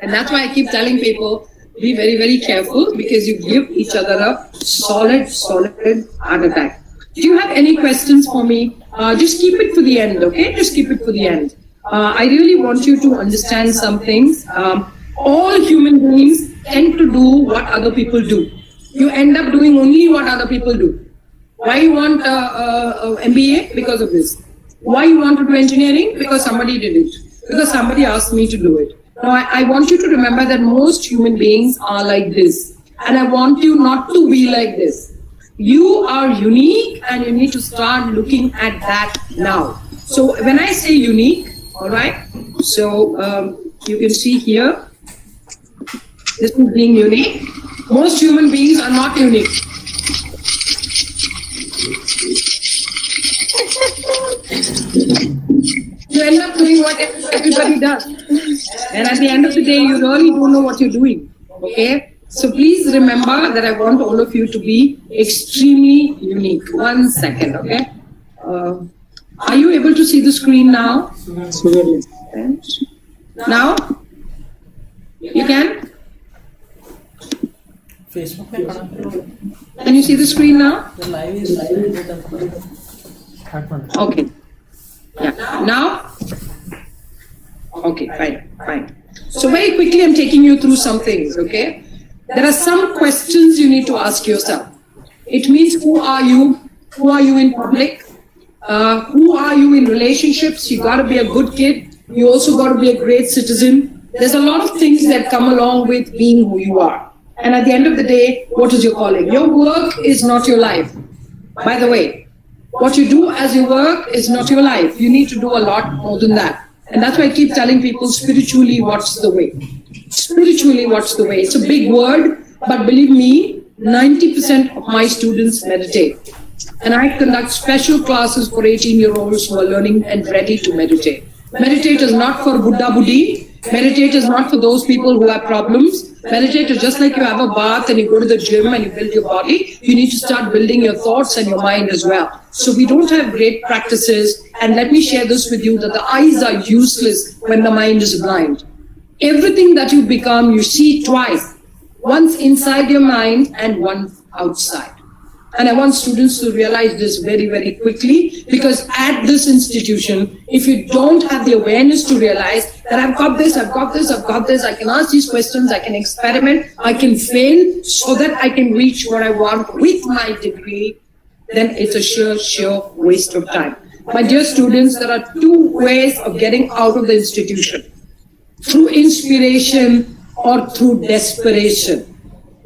And that's why I keep telling people, be very, very careful, because you give each other a solid heart attack. Do you have any questions for me? Just keep it for the end, okay? Just keep it for the end. I really want you to understand some things. All human beings tend to do what other people do. You end up doing only what other people do. Why you want MBA? Because of this. Why you want to do engineering? Because somebody did it. Because somebody asked me to do it. Now, I want you to remember that most human beings are like this. And I want you not to be like this. You are unique, and you need to start looking at that now. So when I say unique, all right, so you can see here, this is being unique. Most human beings are not unique. You end up doing what everybody does. And at the end of the day, you really don't know what you're doing. Okay? So please remember that I want all of you to be extremely unique. 1 second, okay? Are you able to see the screen now? Now? You can? Can you see the screen now? Okay. Yeah. Now? Okay, fine. So very quickly, I'm taking you through some things, okay? There are some questions you need to ask yourself. It means, who are you? Who are you in public? Who are you in relationships? You got to be a good kid. You also got to be a great citizen. There's a lot of things that come along with being who you are. And at the end of the day, what is your calling? Your work is not your life. By the way, what you do as your work is not your life. You need to do a lot more than that. And that's why I keep telling people, spiritually, what's the way? Spiritually, what's the way? It's a big word, but believe me, 90% of my students meditate. And I conduct special classes for 18-year-olds who are learning and ready to meditate. Meditate is not for Buddha Buddhi. Meditate is not for those people who have problems. Meditate is just like you have a bath and you go to the gym and you build your body. You need to start building your thoughts and your mind as well. So we don't have great practices. And let me share this with you, that the eyes are useless when the mind is blind. Everything that you become, you see twice. Once inside your mind and once outside. And I want students to realize this very, very quickly, because at this institution, if you don't have the awareness to realize that I've got this, I can ask these questions, I can experiment, I can fail so that I can reach what I want with my degree, then it's a sheer waste of time. My dear students, there are two ways of getting out of the institution: through inspiration or through desperation.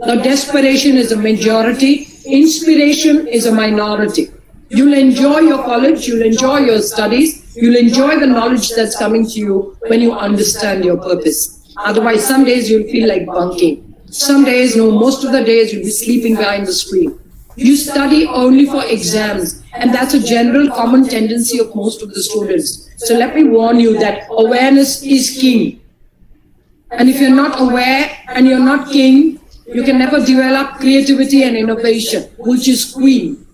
Now, desperation is a majority. Inspiration is a minority. You'll enjoy your college, you'll enjoy your studies, you'll enjoy the knowledge that's coming to you when you understand your purpose. Otherwise, some days you'll feel like bunking. Some days, no, most of the days you'll be sleeping behind the screen. You study only for exams, and that's a general common tendency of most of the students. So let me warn you that awareness is king. And if you're not aware and you're not king, you can never develop creativity and innovation, which is queen.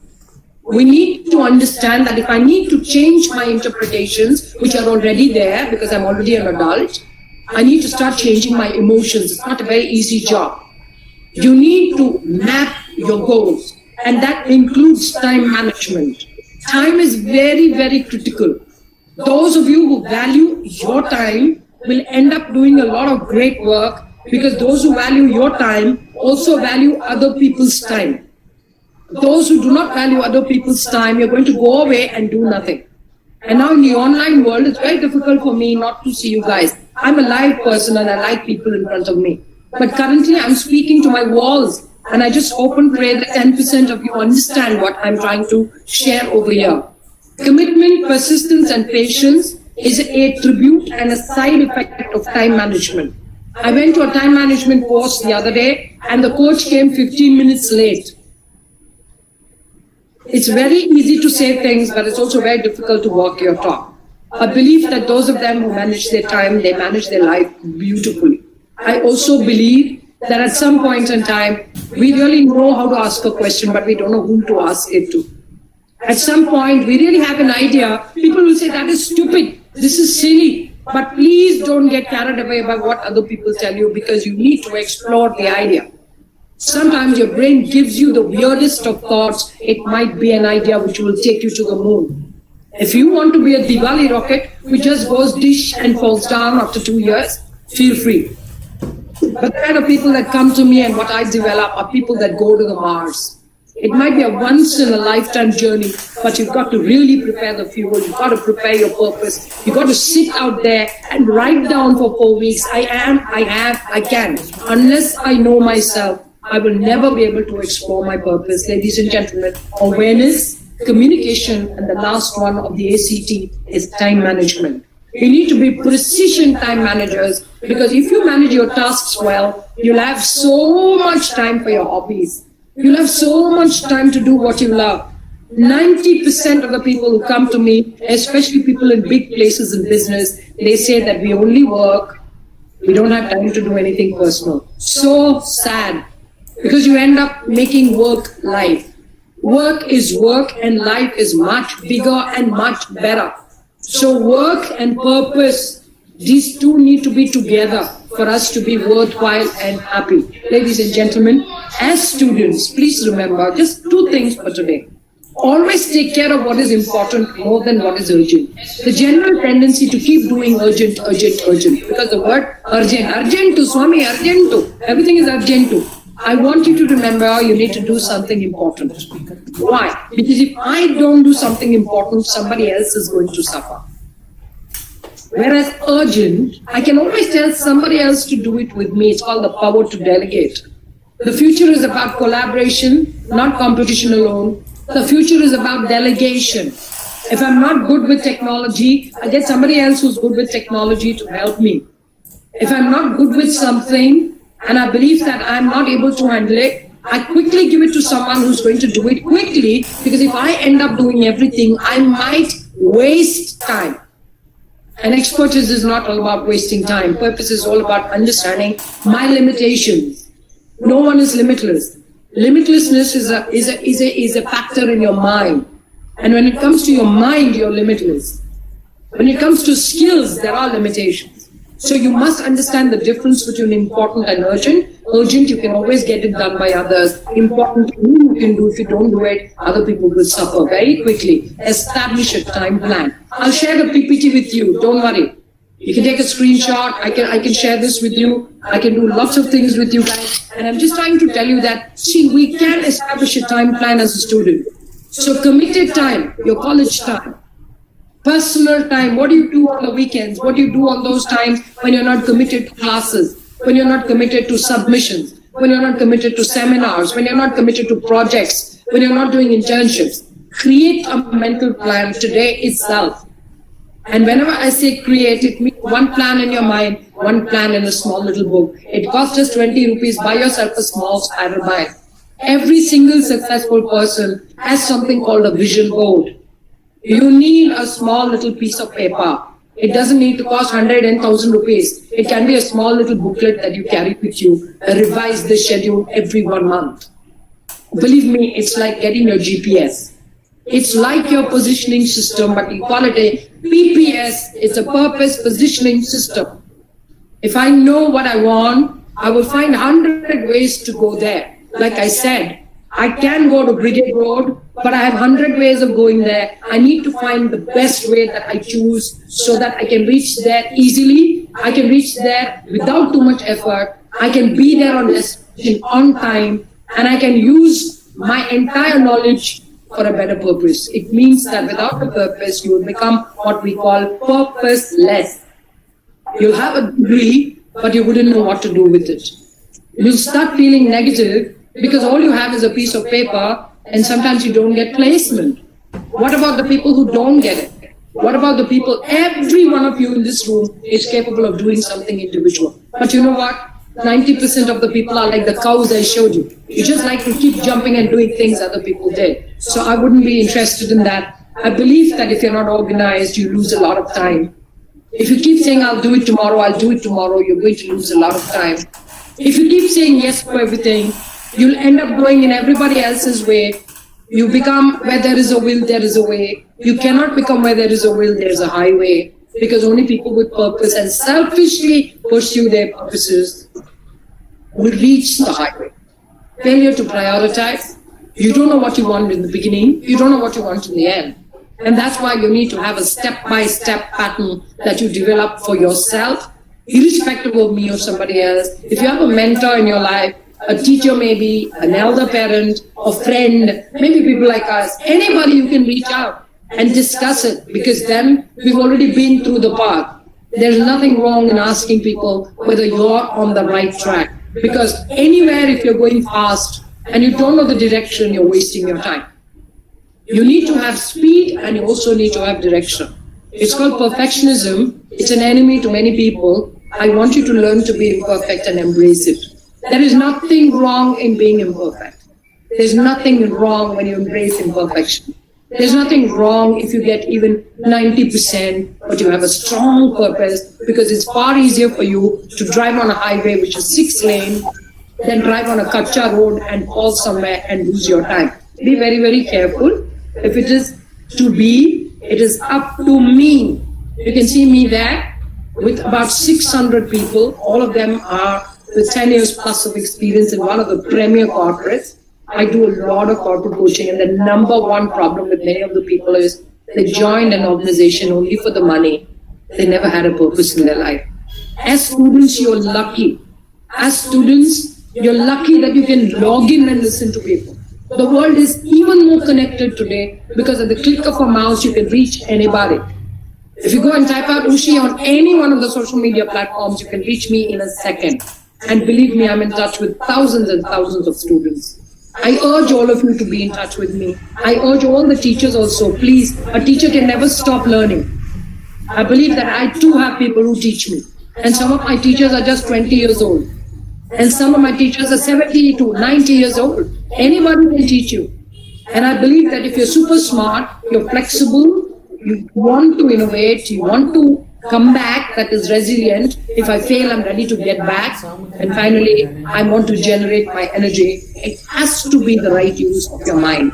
We need to understand that if I need to change my interpretations, which are already there because I'm already an adult, I need to start changing my emotions. It's not a very easy job. You need to map your goals, and that includes time management. Time is very, very critical. Those of you who value your time will end up doing a lot of great work, because those who value your time also value other people's time. Those who do not value other people's time, you're going to go away and do nothing. And now in the online world, it's very difficult for me not to see you guys. I'm a live person and I like people in front of me. But currently I'm speaking to my walls, and I just hope and pray that 10% of you understand what I'm trying to share over here. Commitment, persistence, and patience is a tribute and a side effect of time management. I went to a time management course the other day, and the coach came 15 minutes late. It's very easy to say things, but it's also very difficult to walk your talk. I believe that those of them who manage their time, they manage their life beautifully. I also believe that at some point in time, we really know how to ask a question, but we don't know whom to ask it to. At some point, we really have an idea. People will say, that is stupid, this is silly. But please don't get carried away by what other people tell you, because you need to explore the idea. Sometimes your brain gives you the weirdest of thoughts. It might be an idea which will take you to the moon. If you want to be a Diwali rocket which just goes dish and falls down after 2 years, feel free. But the kind of people that come to me and what I develop are people that go to the Mars. It might be a once-in-a-lifetime journey, but you've got to really prepare the fuel. You've got to prepare your purpose. You've got to sit out there and write down for 4 weeks. I am, I have, I can. Unless I know myself, I will never be able to explore my purpose. Ladies and gentlemen, awareness, communication, and the last one of the ACT is time management. You need to be precision time managers, because if you manage your tasks well, you'll have so much time for your hobbies. You'll have so much time to do what you love. 90% of the people who come to me, especially people in big places in business, they say that we only work, we don't have time to do anything personal. So sad, because you end up making work life. Work is work and life is much bigger and much better. So work and purpose, these two need to be together for us to be worthwhile and happy. Ladies and gentlemen, as students, please remember just 2 things for today. Always take care of what is important more than what is urgent. The general tendency to keep doing urgent, because the word urgentu, Swami, urgentu, everything is urgentu. I want you to remember you need to do something important. Why? Because if I don't do something important, somebody else is going to suffer. Whereas urgent, I can always tell somebody else to do it with me. It's called the power to delegate. The future is about collaboration, not competition alone. The future is about delegation. If I'm not good with technology, I get somebody else who's good with technology to help me. If I'm not good with something, and I believe that I'm not able to handle it, I quickly give it to someone who's going to do it quickly, because if I end up doing everything, I might waste time. And expertise is not all about wasting time. Purpose is all about understanding my limitations. No one is limitless. Limitlessness is a factor in your mind. And when it comes to your mind, you're limitless. When it comes to skills, there are limitations. So you must understand the difference between important and urgent. Urgent, you can always get it done by others. Important, you can do. If you don't do it, other people will suffer very quickly. Establish a time plan. I'll share the PPT with you. Don't worry. You can take a screenshot. I can share this with you. I can do lots of things with you guys. And I'm just trying to tell you that, see, we can establish a time plan as a student. So committed time, your college time. Personal time, what do you do on the weekends? What do you do on those times when you're not committed to classes, when you're not committed to submissions, when you're not committed to seminars, when you're not committed to projects, when you're not doing internships. Create a mental plan today itself. And whenever I say create, it means one plan in your mind, one plan in a small little book. It costs just 20 rupees. Buy yourself a small spiral bind. Every single successful person has something called a vision board. You need a small little piece of paper. It doesn't need to cost 100 and 1,000 rupees. It can be a small little booklet that you carry with you. Revise the schedule every 1 month. Believe me, it's like getting your GPS. It's like your positioning system, but we call it a PPS. It's a purpose positioning system. If I know what I want, I will find 100 ways to go there. Like I said, I can go to Brigade Road, but I have 100 ways of going there. I need to find the best way that I choose so that I can reach there easily. I can reach there without too much effort. I can be there on time, and I can use my entire knowledge for a better purpose. It means that without a purpose, you will become what we call purposeless. You'll have a degree, but you wouldn't know what to do with it. You'll start feeling negative because all you have is a piece of paper, and sometimes you don't get placement. What about the people who don't get it? What about the people, every one of you in this room is capable of doing something individual. But you know what? 90% of the people are like the cows I showed you. You just like to keep jumping and doing things other people did. So I wouldn't be interested in that. I believe that if you're not organized, you lose a lot of time. If you keep saying, I'll do it tomorrow, you're going to lose a lot of time. If you keep saying yes to everything, you'll end up going in everybody else's way. You become where there is a will, there is a way. You cannot become where there is a will, there is a highway. Because only people with purpose and selfishly pursue their purposes will reach the highway. Failure to prioritize. You don't know what you want in the beginning. You don't know what you want in the end. And that's why you need to have a step-by-step pattern that you develop for yourself, irrespective of me or somebody else. If you have a mentor in your life, a teacher maybe, an elder parent, a friend, maybe people like us, anybody you can reach out and discuss it, because then we've already been through the path. There's nothing wrong in asking people whether you're on the right track, because anywhere if you're going fast and you don't know the direction, you're wasting your time. You need to have speed and you also need to have direction. It's called perfectionism. It's an enemy to many people. I want you to learn to be imperfect and embrace it. There is nothing wrong in being imperfect. There's nothing wrong when you embrace imperfection. There's nothing wrong if you get even 90%, but you have a strong purpose, because it's far easier for you to drive on a highway which is 6 lane than drive on a kacha road and fall somewhere and lose your time. Be very, very careful. If it is to be, it is up to me. You can see me there with about 600 people. All of them are with 10 years plus of experience in one of the premier corporates. I do a lot of corporate coaching, and the number one problem with many of the people is they joined an organization only for the money. They never had a purpose in their life. As students, you're lucky. As students, you're lucky that you can log in and listen to people. The world is even more connected today because at the click of a mouse, you can reach anybody. If you go and type out Ushy on any one of the social media platforms, you can reach me in a second. And believe me, I'm in touch with thousands and thousands of students. I urge all of you to be in touch with me. I urge all the teachers also, please, a teacher can never stop learning. I believe that I too have people who teach me. And some of my teachers are just 20 years old. And some of my teachers are 70 to 90 years old. Anybody can teach you. And I believe that if you're super smart, you're flexible, you want to innovate, you want to come back, that is resilient. If I fail, I'm ready to get back. And finally, I want to generate my energy. It has to be the right use of your mind.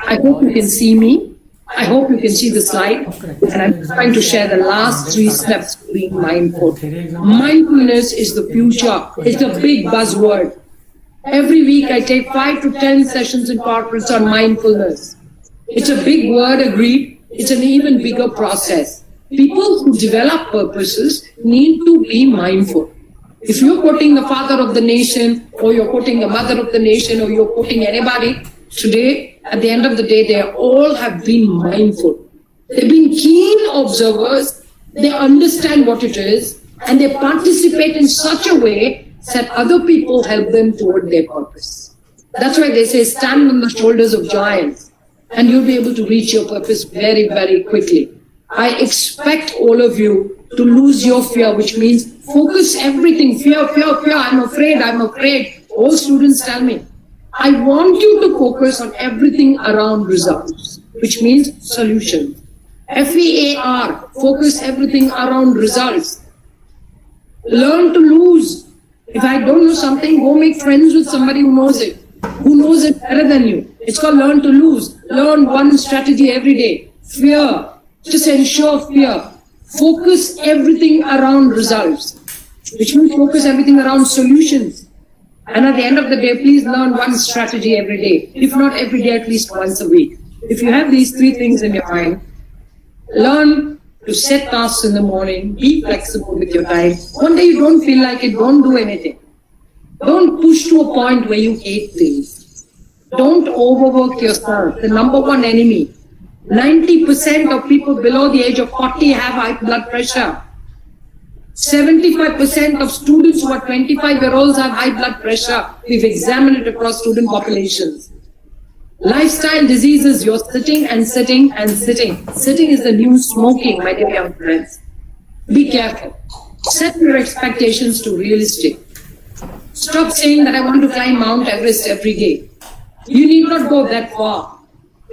I hope you can see me. I hope you can see the slide. And I'm trying to share the last 3 steps to being mindful. Mindfulness is the future. It's a big buzzword. Every week I take 5 to 10 sessions in corporates on mindfulness. It's a big word, agreed. It's an even bigger process. People who develop purposes need to be mindful. If you're quoting the father of the nation, or you're quoting the mother of the nation, or you're quoting anybody, today, at the end of the day, they all have been mindful. They've been keen observers, they understand what it is, and they participate in such a way that other people help them toward their purpose. That's why they say stand on the shoulders of giants and you'll be able to reach your purpose very, very quickly. I expect all of you to lose your fear, which means focus everything. Fear, fear, fear. I'm afraid. All students tell me. I want you to focus on everything around results, which means solutions. FEAR, focus everything around results. Learn to lose. If I don't know something, go make friends with somebody who knows it better than you. It's called learn to lose. Learn one strategy every day. Fear, just ensure fear. Focus everything around results, which means focus everything around solutions. And at the end of the day, please learn one strategy every day. If not every day, at least once a week. If you have these three things in your mind, learn to set tasks in the morning, be flexible with your time. One day you don't feel like it, don't do anything. Don't push to a point where you hate things. Don't overwork yourself. The number one enemy. 90% of people below the age of 40 have high blood pressure. 75% of students who are 25-year-olds have high blood pressure. We've examined it across student populations. Lifestyle diseases, you're sitting and sitting and sitting. Sitting is the new smoking, my dear young friends. Be careful. Set your expectations to realistic. Stop saying that I want to climb Mount Everest every day. You need not go that far.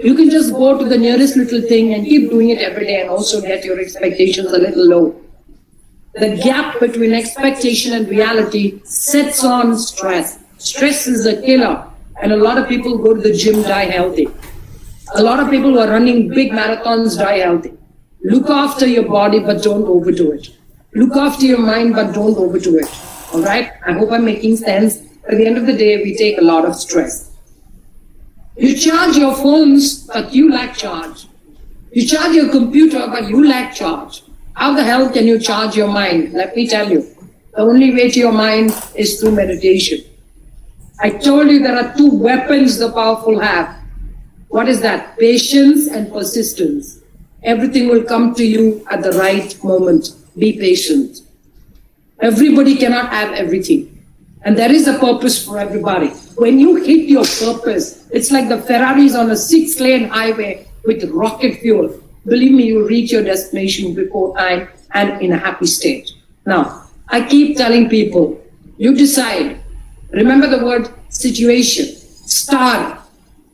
You can just go to the nearest little thing and keep doing it every day and also get your expectations a little low. The gap between expectation and reality sets on stress. Stress is a killer. And a lot of people go to the gym, die healthy. A lot of people who are running big marathons die healthy. Look after your body, but don't overdo it. Look after your mind, but don't overdo it. All right? I hope I'm making sense. At the end of the day, we take a lot of stress. You charge your phones, but you lack charge. You charge your computer, but you lack charge. How the hell can you charge your mind? Let me tell you. The only way to your mind is through meditation. I told you there are two weapons the powerful have. What is that? Patience and persistence. Everything will come to you at the right moment. Be patient. Everybody cannot have everything. And there is a purpose for everybody. When you hit your purpose, it's like the Ferraris on a 6-lane highway with rocket fuel. Believe me, you'll reach your destination before time and in a happy state. Now, I keep telling people, you decide. Remember the word situation. STAR.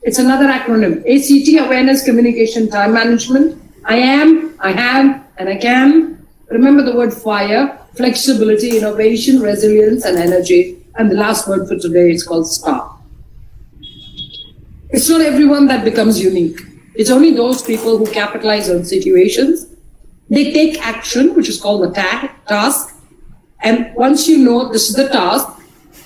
It's another acronym. ACT, Awareness, Communication, Time Management. I am, I have, and I can. Remember the word FIRE. Flexibility, innovation, resilience, and energy. And the last word for today is called STAR. It's not everyone that becomes unique. It's only those people who capitalize on situations. They take action, which is called the task. And once you know this is the task,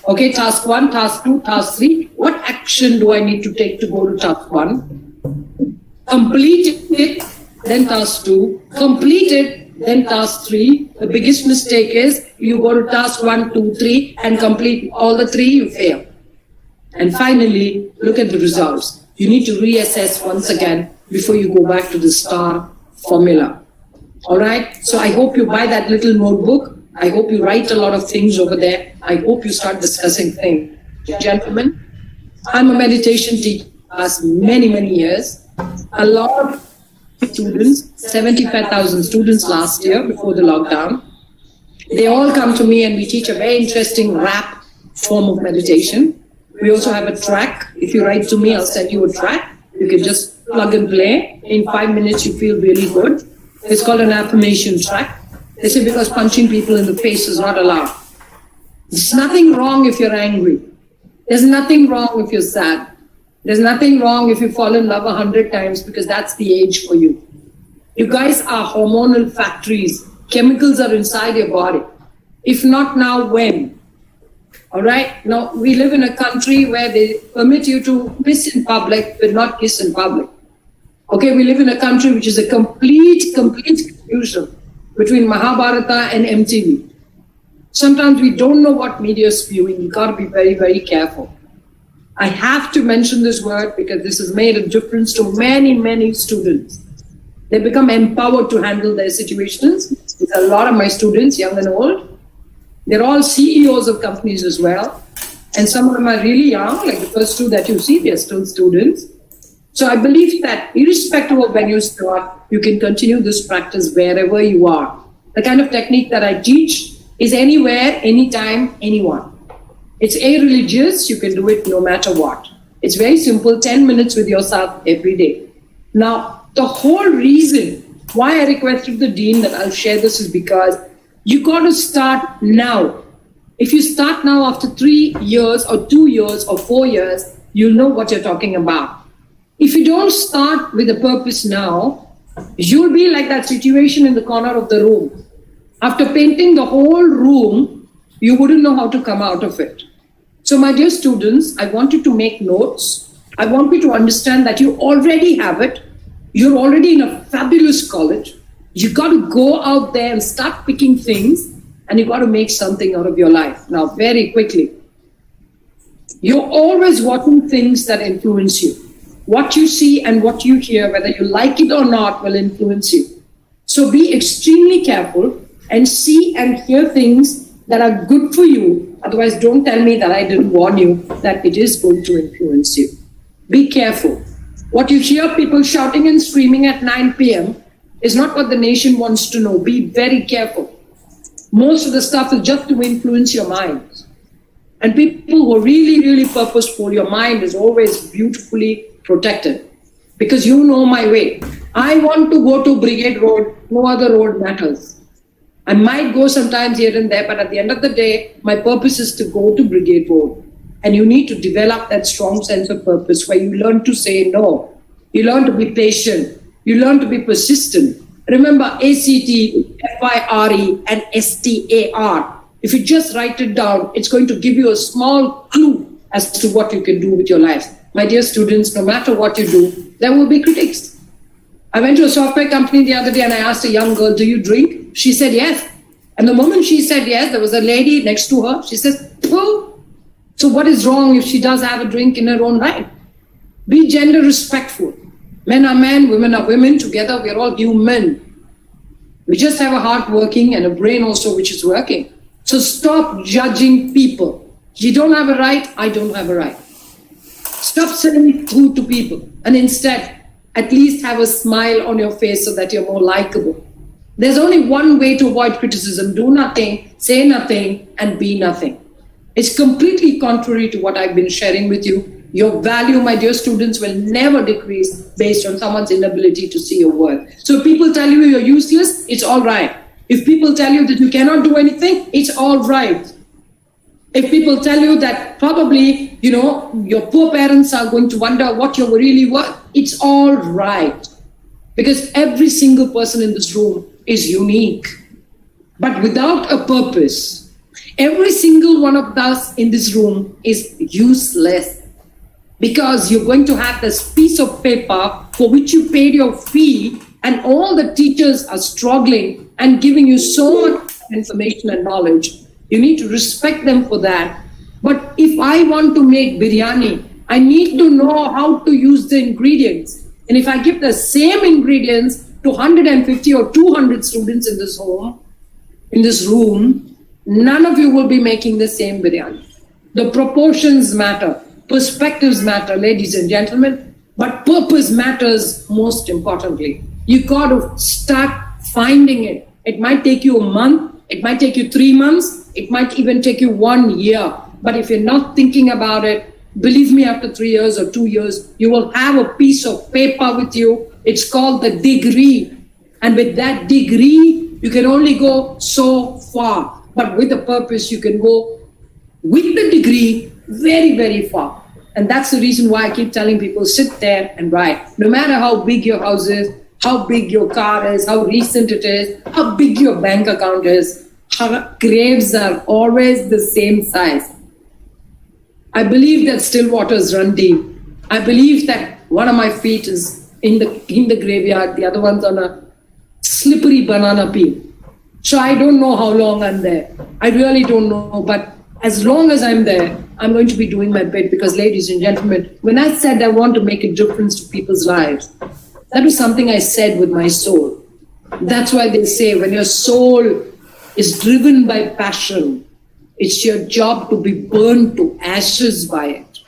okay, task 1, task 2, task 3, what action do I need to take to go to task 1? Complete it, then task 2. Complete it, then task 3. The biggest mistake is you go to task 1, 2, 3 and complete all the 3, you fail. And finally, look at the results. You need to reassess once again before you go back to the STAR formula. All right? So I hope you buy that little notebook. I hope you write a lot of things over there. I hope you start discussing things. Gentlemen, I'm a meditation teacher past many, many years. A lot of students, 75,000 students last year before the lockdown. They all come to me and we teach a very interesting rap form of meditation. We also have a track. If you write to me, I'll send you a track. You can just plug and play. In 5 minutes, you feel really good. It's called an affirmation track. They say because punching people in the face is not allowed. There's nothing wrong if you're angry. There's nothing wrong if you're sad. There's nothing wrong if you fall in love 100 times because that's the age for you. You guys are hormonal factories. Chemicals are inside your body. If not now, when? All right? Now, we live in a country where they permit you to miss in public but not kiss in public. Okay, we live in a country which is a complete confusion between Mahabharata and MTV. Sometimes we don't know what media is spewing. You got to be very, very careful. I have to mention this word because this has made a difference to many, many students. They become empowered to handle their situations. It's a lot of my students, young and old. They're all CEOs of companies as well. And some of them are really young, like the first two that you see, they're still students. So I believe that irrespective of when you start, you can continue this practice wherever you are. The kind of technique that I teach is anywhere, anytime, anyone. It's a-religious, you can do it no matter what. It's very simple, 10 minutes with yourself every day. Now, the whole reason why I requested the Dean that I'll share this is because you got to start now. If you start now after 3 years or 2 years or 4 years, you'll know what you're talking about. If you don't start with a purpose now, you'll be like that situation in the corner of the room. After painting the whole room, you wouldn't know how to come out of it. So my dear students, I want you to make notes. I want you to understand that you already have it. You're already in a fabulous college. You got to go out there and start picking things, and you got to make something out of your life. Now, very quickly, you're always watching things that influence you. What you see and what you hear, whether you like it or not, will influence you. So be extremely careful and see and hear things that are good for you. Otherwise, don't tell me that I didn't warn you that it is going to influence you. Be careful. What you hear people shouting and screaming at 9 p.m. is not what the nation wants to know. Be very careful. Most of the stuff is just to influence your mind. And people who are really, really purposeful, your mind is always beautifully protected. Because you know my way. I want to go to Brigade Road. No other road matters. I might go sometimes here and there, but at the end of the day, my purpose is to go to Brigade Road. And you need to develop that strong sense of purpose where you learn to say no. You learn to be patient. You learn to be persistent. Remember ACT, FIRE, and STAR. If you just write it down, it's going to give you a small clue as to what you can do with your life. My dear students, no matter what you do, there will be critics. I went to a software company the other day and I asked a young girl, do you drink? She said yes. And the moment she said yes, there was a lady next to her. She says, oh. So what is wrong if she does have a drink in her own right? Be gender respectful. Men are men, women are women. Together, we are all human. We just have a heart working and a brain also which is working. So stop judging people. You don't have a right, I don't have a right. Stop saying true to people. And instead, at least have a smile on your face so that you're more likable. There's only one way to avoid criticism. Do nothing, say nothing, and be nothing. It's completely contrary to what I've been sharing with you. Your value, my dear students, will never decrease based on someone's inability to see your worth. So if people tell you you're useless, it's all right. If people tell you that you cannot do anything, it's all right. If people tell you that probably, your poor parents are going to wonder what you're really worth, it's all right. Because every single person in this room is unique. But without a purpose, every single one of us in this room is useless. Because you're going to have this piece of paper for which you paid your fee, and all the teachers are struggling and giving you so much information and knowledge. You need to respect them for that. But if I want to make biryani, I need to know how to use the ingredients. And if I give the same ingredients to 150 or 200 students in this room, none of you will be making the same biryani. The proportions matter. Perspectives matter, ladies and gentlemen, but purpose matters most importantly. You got to start finding it. It might take you a month, it might take you 3 months, it might even take you 1 year. But if you're not thinking about it, believe me, after 3 years or 2 years, you will have a piece of paper with you. It's called the degree. And with that degree, you can only go so far. But with a purpose, you can go with the degree very, very far. And that's the reason why I keep telling people, sit there and write. No matter how big your house is, how big your car is, how recent it is, how big your bank account is, our graves are always the same size. I believe that still waters run deep. I believe that one of my feet is in the graveyard, the other one's on a slippery banana peel. So I don't know how long I'm there. I really don't know, but as long as I'm there, I'm going to be doing my bit because, ladies and gentlemen, when I said I want to make a difference to people's lives, that was something I said with my soul. That's why they say when your soul is driven by passion, It's your job to be burned to ashes by it.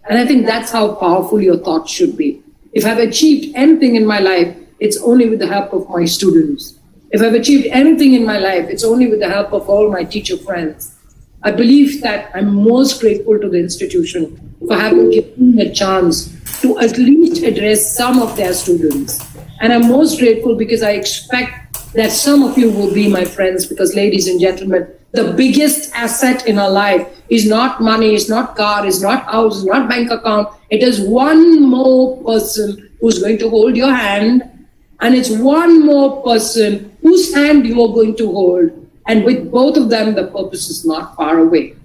And I think that's how powerful your thoughts should be. If I've achieved anything in my life, it's only with the help of my students. If I've achieved anything in my life, it's only with the help of all my teacher friends. I believe that I'm most grateful to the institution for having given me a chance to at least address some of their students. And I'm most grateful because I expect that some of you will be my friends, because, ladies and gentlemen, the biggest asset in our life is not money, it's not car, it's not house, it's not bank account. It is one more person who's going to hold your hand, and it's one more person whose hand you are going to hold. And with both of them, the purpose is not far away.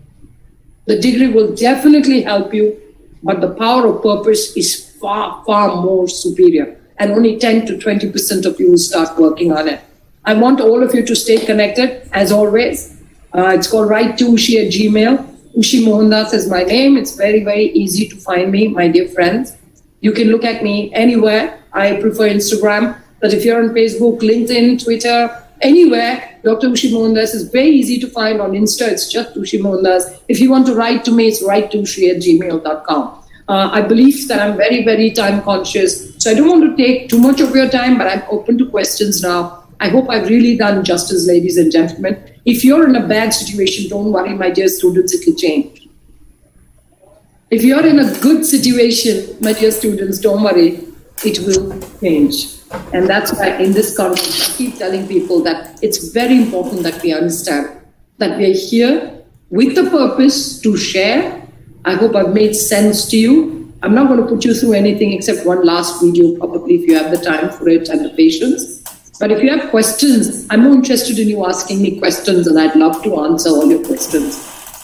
The degree will definitely help you, but the power of purpose is far, far more superior. And only 10 to 20% of you will start working on it. I want all of you to stay connected, as always. It's called Write to Ushy at Gmail. Ushy Mohandas is my name. It's very, very easy to find me, my dear friends. You can look at me anywhere. I prefer Instagram, but if you're on Facebook, LinkedIn, Twitter, anywhere, Dr. Ushy Mohandas is very easy to find. On Insta, it's just Ushy Mohandas. If you want to write to me, it's write2ushy@gmail.com. I believe that I'm very, very time conscious, so I don't want to take too much of your time, but I'm open to questions now. I hope I've really done justice, ladies and gentlemen. If you're in a bad situation, don't worry, my dear students, it will change. If you're in a good situation, my dear students, don't worry, it will change. And that's why in this conference, I keep telling people that it's very important that we understand that we are here with the purpose to share. I hope I've made sense to you. I'm not going to put you through anything except one last video, probably, if you have the time for it and the patience. But if you have questions, I'm more interested in you asking me questions, and I'd love to answer all your questions.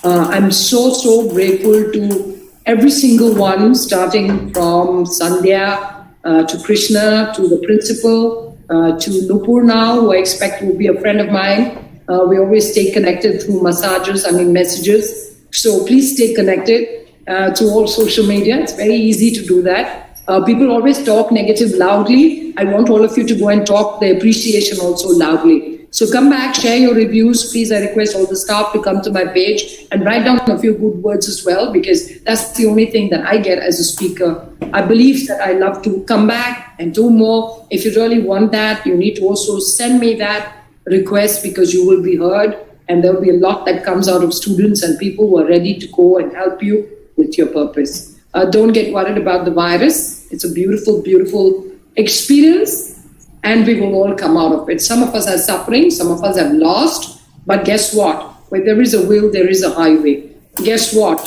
I'm so, so grateful to every single one, starting from Sandhya, to Krishna, to the principal, to Nupur now, who I expect will be a friend of mine. We always stay connected through messages. So please stay connected to all social media. It's very easy to do that. People always talk negative loudly. I want all of you to go and talk the appreciation also loudly. So come back, share your reviews. Please, I request all the staff to come to my page and write down a few good words as well, because that's the only thing that I get as a speaker. I believe that I love to come back and do more. If you really want that, you need to also send me that request, because you will be heard, and there will be a lot that comes out of students and people who are ready to go and help you with your purpose. Don't get worried about the virus. It's a beautiful, beautiful experience, and we will all come out of it. Some of us are suffering, some of us have lost, but guess what? Where there is a will, there is a highway. Guess what?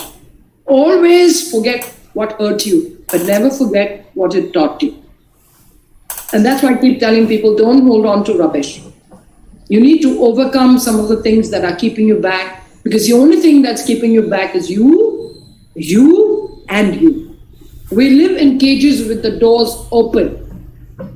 Always forget what hurt you, but never forget what it taught you. And that's why I keep telling people, don't hold on to rubbish. You need to overcome some of the things that are keeping you back, because the only thing that's keeping you back is you, and you. We live in cages with the doors open,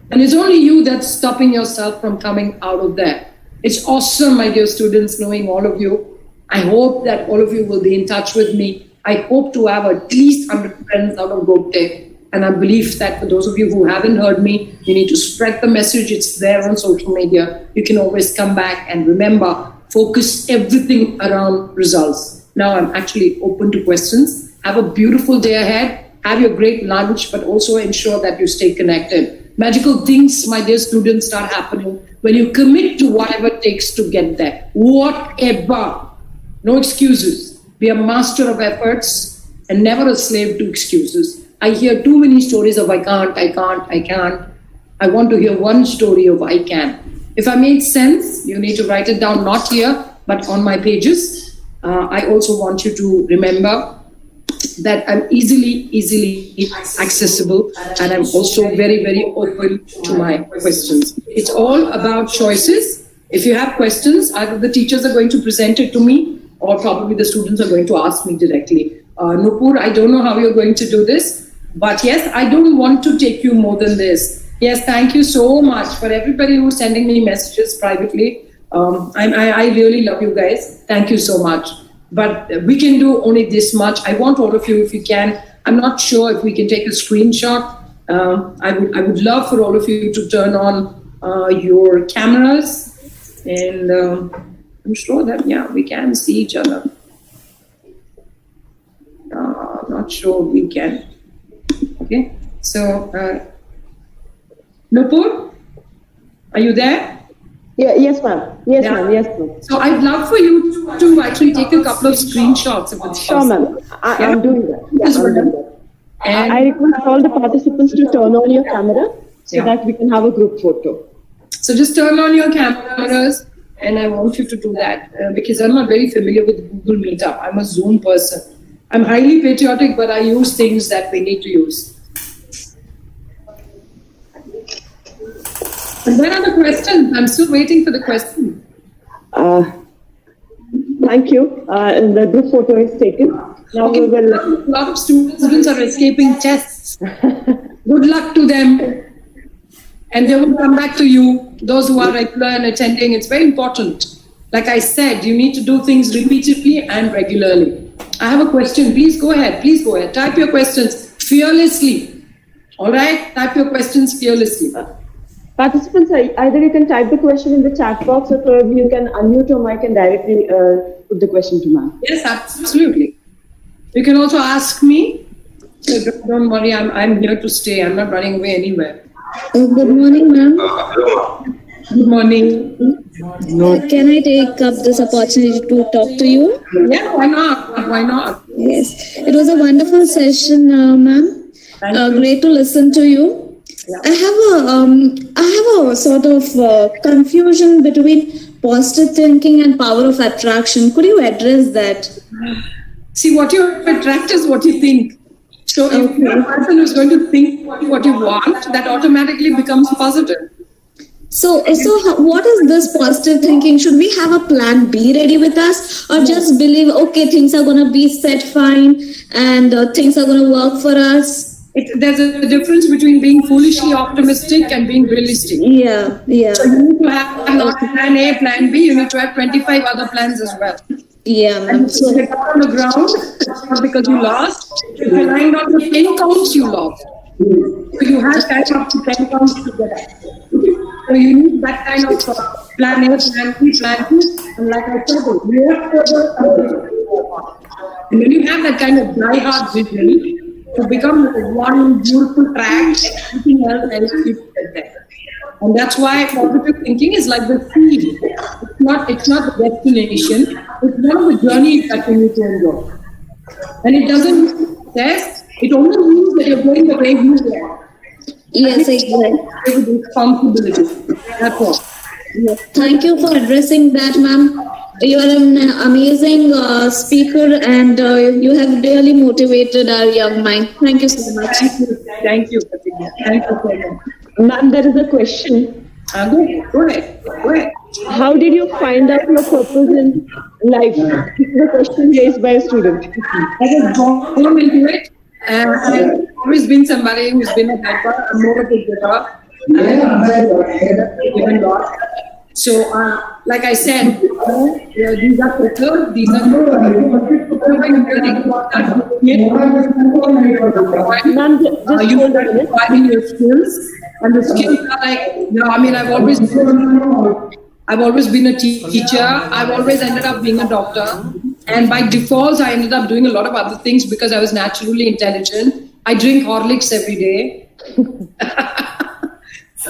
and it's only you that's stopping yourself from coming out of there. It's awesome, my dear students, knowing all of you. I hope that all of you will be in touch with me. I hope to have at least 100 friends out of Gopte. And I believe that for those of you who haven't heard me, you need to spread the message. It's there on social media. You can always come back, and remember, focus everything around results. Now I'm actually open to questions. Have a beautiful day ahead. Have your great lunch, but also ensure that you stay connected. Magical things, my dear students, start happening when you commit to whatever it takes to get there. Whatever. No excuses. Be a master of efforts and never a slave to excuses. I hear too many stories of I can't. I want to hear one story of I can. If I made sense, you need to write it down, not here, but on my pages. I also want you to remember that I'm easily accessible, and I'm also very, very open to my questions. It's all about choices. If you have questions, either the teachers are going to present it to me, or probably the students are going to ask me directly. Nupur, I don't know how you're going to do this, but yes, I don't want to take you more than this. Yes, thank you so much for everybody who's sending me messages privately. I really love you guys. Thank you so much. But we can do only this much. I want all of you, if you can. I'm not sure if we can take a screenshot. I would love for all of you to turn on your cameras, and I'm sure that, yeah, we can see each other. Not sure we can. Okay, so Nupur, are you there? Yeah, yes, ma'am. Yes, Yeah. ma'am. Yes, ma'am. So I'd love for you to actually take a couple of screenshots of it. Sure, ma'am. I'm doing that. Yeah, Yes, I'm ma'am. doing that. And I request all the participants to turn on your camera so Yeah. that we can have a group photo. so just turn on your cameras, and I want you to do that because I'm not very familiar with Google Meetup. I'm a Zoom person. I'm highly patriotic, but I use things that we need to use. And where are the questions? I'm still waiting for the question. Thank you. The group photo is taken. Now Okay, we will. a lot of students are escaping tests. Good luck to them. And they will come back to you, those who are regular and attending. It's very important. Like I said, you need to do things repeatedly and regularly. I have a question. Please go ahead. Please go ahead. Type your questions fearlessly. All right? Type your questions fearlessly. Participants, either you can type the question in the chat box or probably you can unmute your mic and directly put the question to ma'am. Yes, absolutely. You can also ask me. So don't worry, I'm here to stay. I'm not running away anywhere. Good morning, ma'am. Good morning. Can I take up this opportunity to talk to you? Yeah, why not? Why not? Yes, it was a wonderful session, ma'am. Thank you. Great to listen to you. Yeah. I have a sort of confusion between positive thinking and power of attraction. Could you address that? See, what you attract is what you think. So if you're a person who's going to think what you want, that automatically becomes positive. So what is this positive thinking? Should we have a plan B ready with us, or just believe, okay, things are going to be set fine and things are going to work for us? There's a difference between being foolishly optimistic and being realistic. Yeah. So you need to have not plan A, plan B, you need to have 25 other plans as well. Yeah, ma'am. And so you get on the ground, it's not because you lost. If you lined up the 10 counts, you lost. So you have time up to 10 counts to get up. So you need that kind of plan A, plan B, plan C. And like I said, and when you have that kind of die-hard vision, to become one beautiful track, everything else keeps there. And that's why positive thinking is like the seed. It's not the destination. It's one of the journeys that you need to enjoy. And it doesn't mean success. It only means that you're going the way you want. Yes, exactly. With responsibility. That's all. Yes. Thank you for addressing that, ma'am. You are an amazing speaker, and you have really motivated our young mind. Thank you so much. Thank you, Katrina. Thank you so much. Ma'am, there is a question. Go ahead. How did you find out your purpose in life? This is a question raised by a student. I was born into it. I've always been somebody who's been a helper. I'm more of a giver. Given lot. So, like I said, these are filters, these are Ma'am, just hold on a minute. finding your skills, and the skills are like, I mean, I've always been a teacher. I've always ended up being a doctor, and by default, I ended up doing a lot of other things because I was naturally intelligent. I drink Horlicks every day.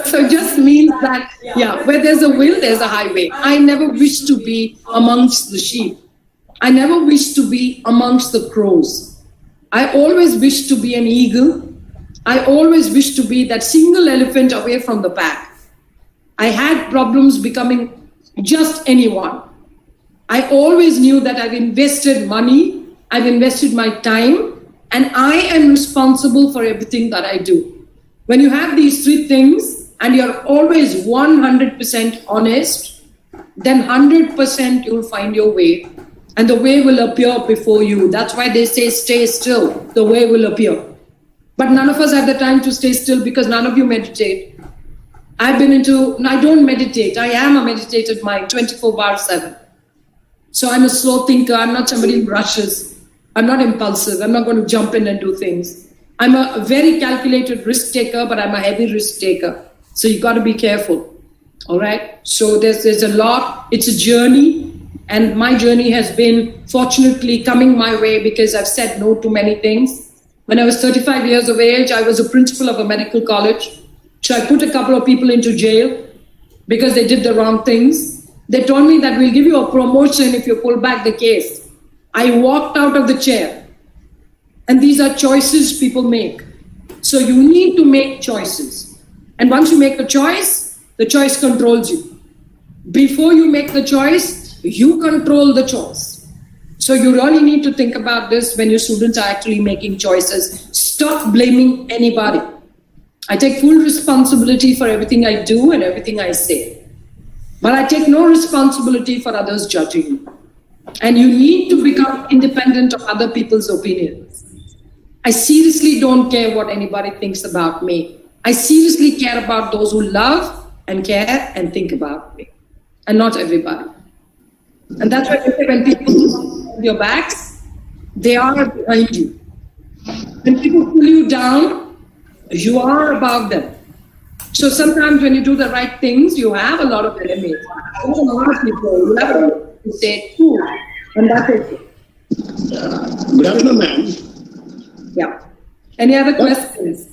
So it just means that, where there's a will, there's a highway. I never wished to be amongst the sheep. I never wished to be amongst the crows. I always wished to be an eagle. I always wished to be that single elephant away from the pack. I had problems becoming just anyone. I always knew that I've invested money, I've invested my time, and I am responsible for everything that I do. When you have these three things, and you're always 100% honest, then 100% you'll find your way. And the way will appear before you. That's why they say, stay still, the way will appear. But none of us have the time to stay still because none of you meditate. I don't meditate. I am a meditated mind, 24/7. So I'm a slow thinker. I'm not somebody who rushes. I'm not impulsive. I'm not going to jump in and do things. I'm a very calculated risk taker, but I'm a heavy risk taker. So you got to be careful. All right. So there's a lot. It's a journey. And my journey has been fortunately coming my way because I've said no to many things. When I was 35 years of age, I was a principal of a medical college. So I put a couple of people into jail because they did the wrong things. They told me that we'll give you a promotion if you pull back the case. I walked out of the chair. And these are choices people make. So you need to make choices. And once you make a choice, the choice controls you. Before you make the choice, you control the choice. So you really need to think about this when your students are actually making choices. Stop blaming anybody. I take full responsibility for everything I do and everything I say. But I take no responsibility for others judging me. And you need to become independent of other people's opinions. I seriously don't care what anybody thinks about me. I seriously care about those who love and care and think about me. And not everybody. And that's why when people have your backs, they are behind you. When people pull you down, you are above them. So sometimes when you do the right things, you have a lot of enemies. There's a lot of people you have to say too, and that's it. Good afternoon, ma'am. Yeah. Any other questions?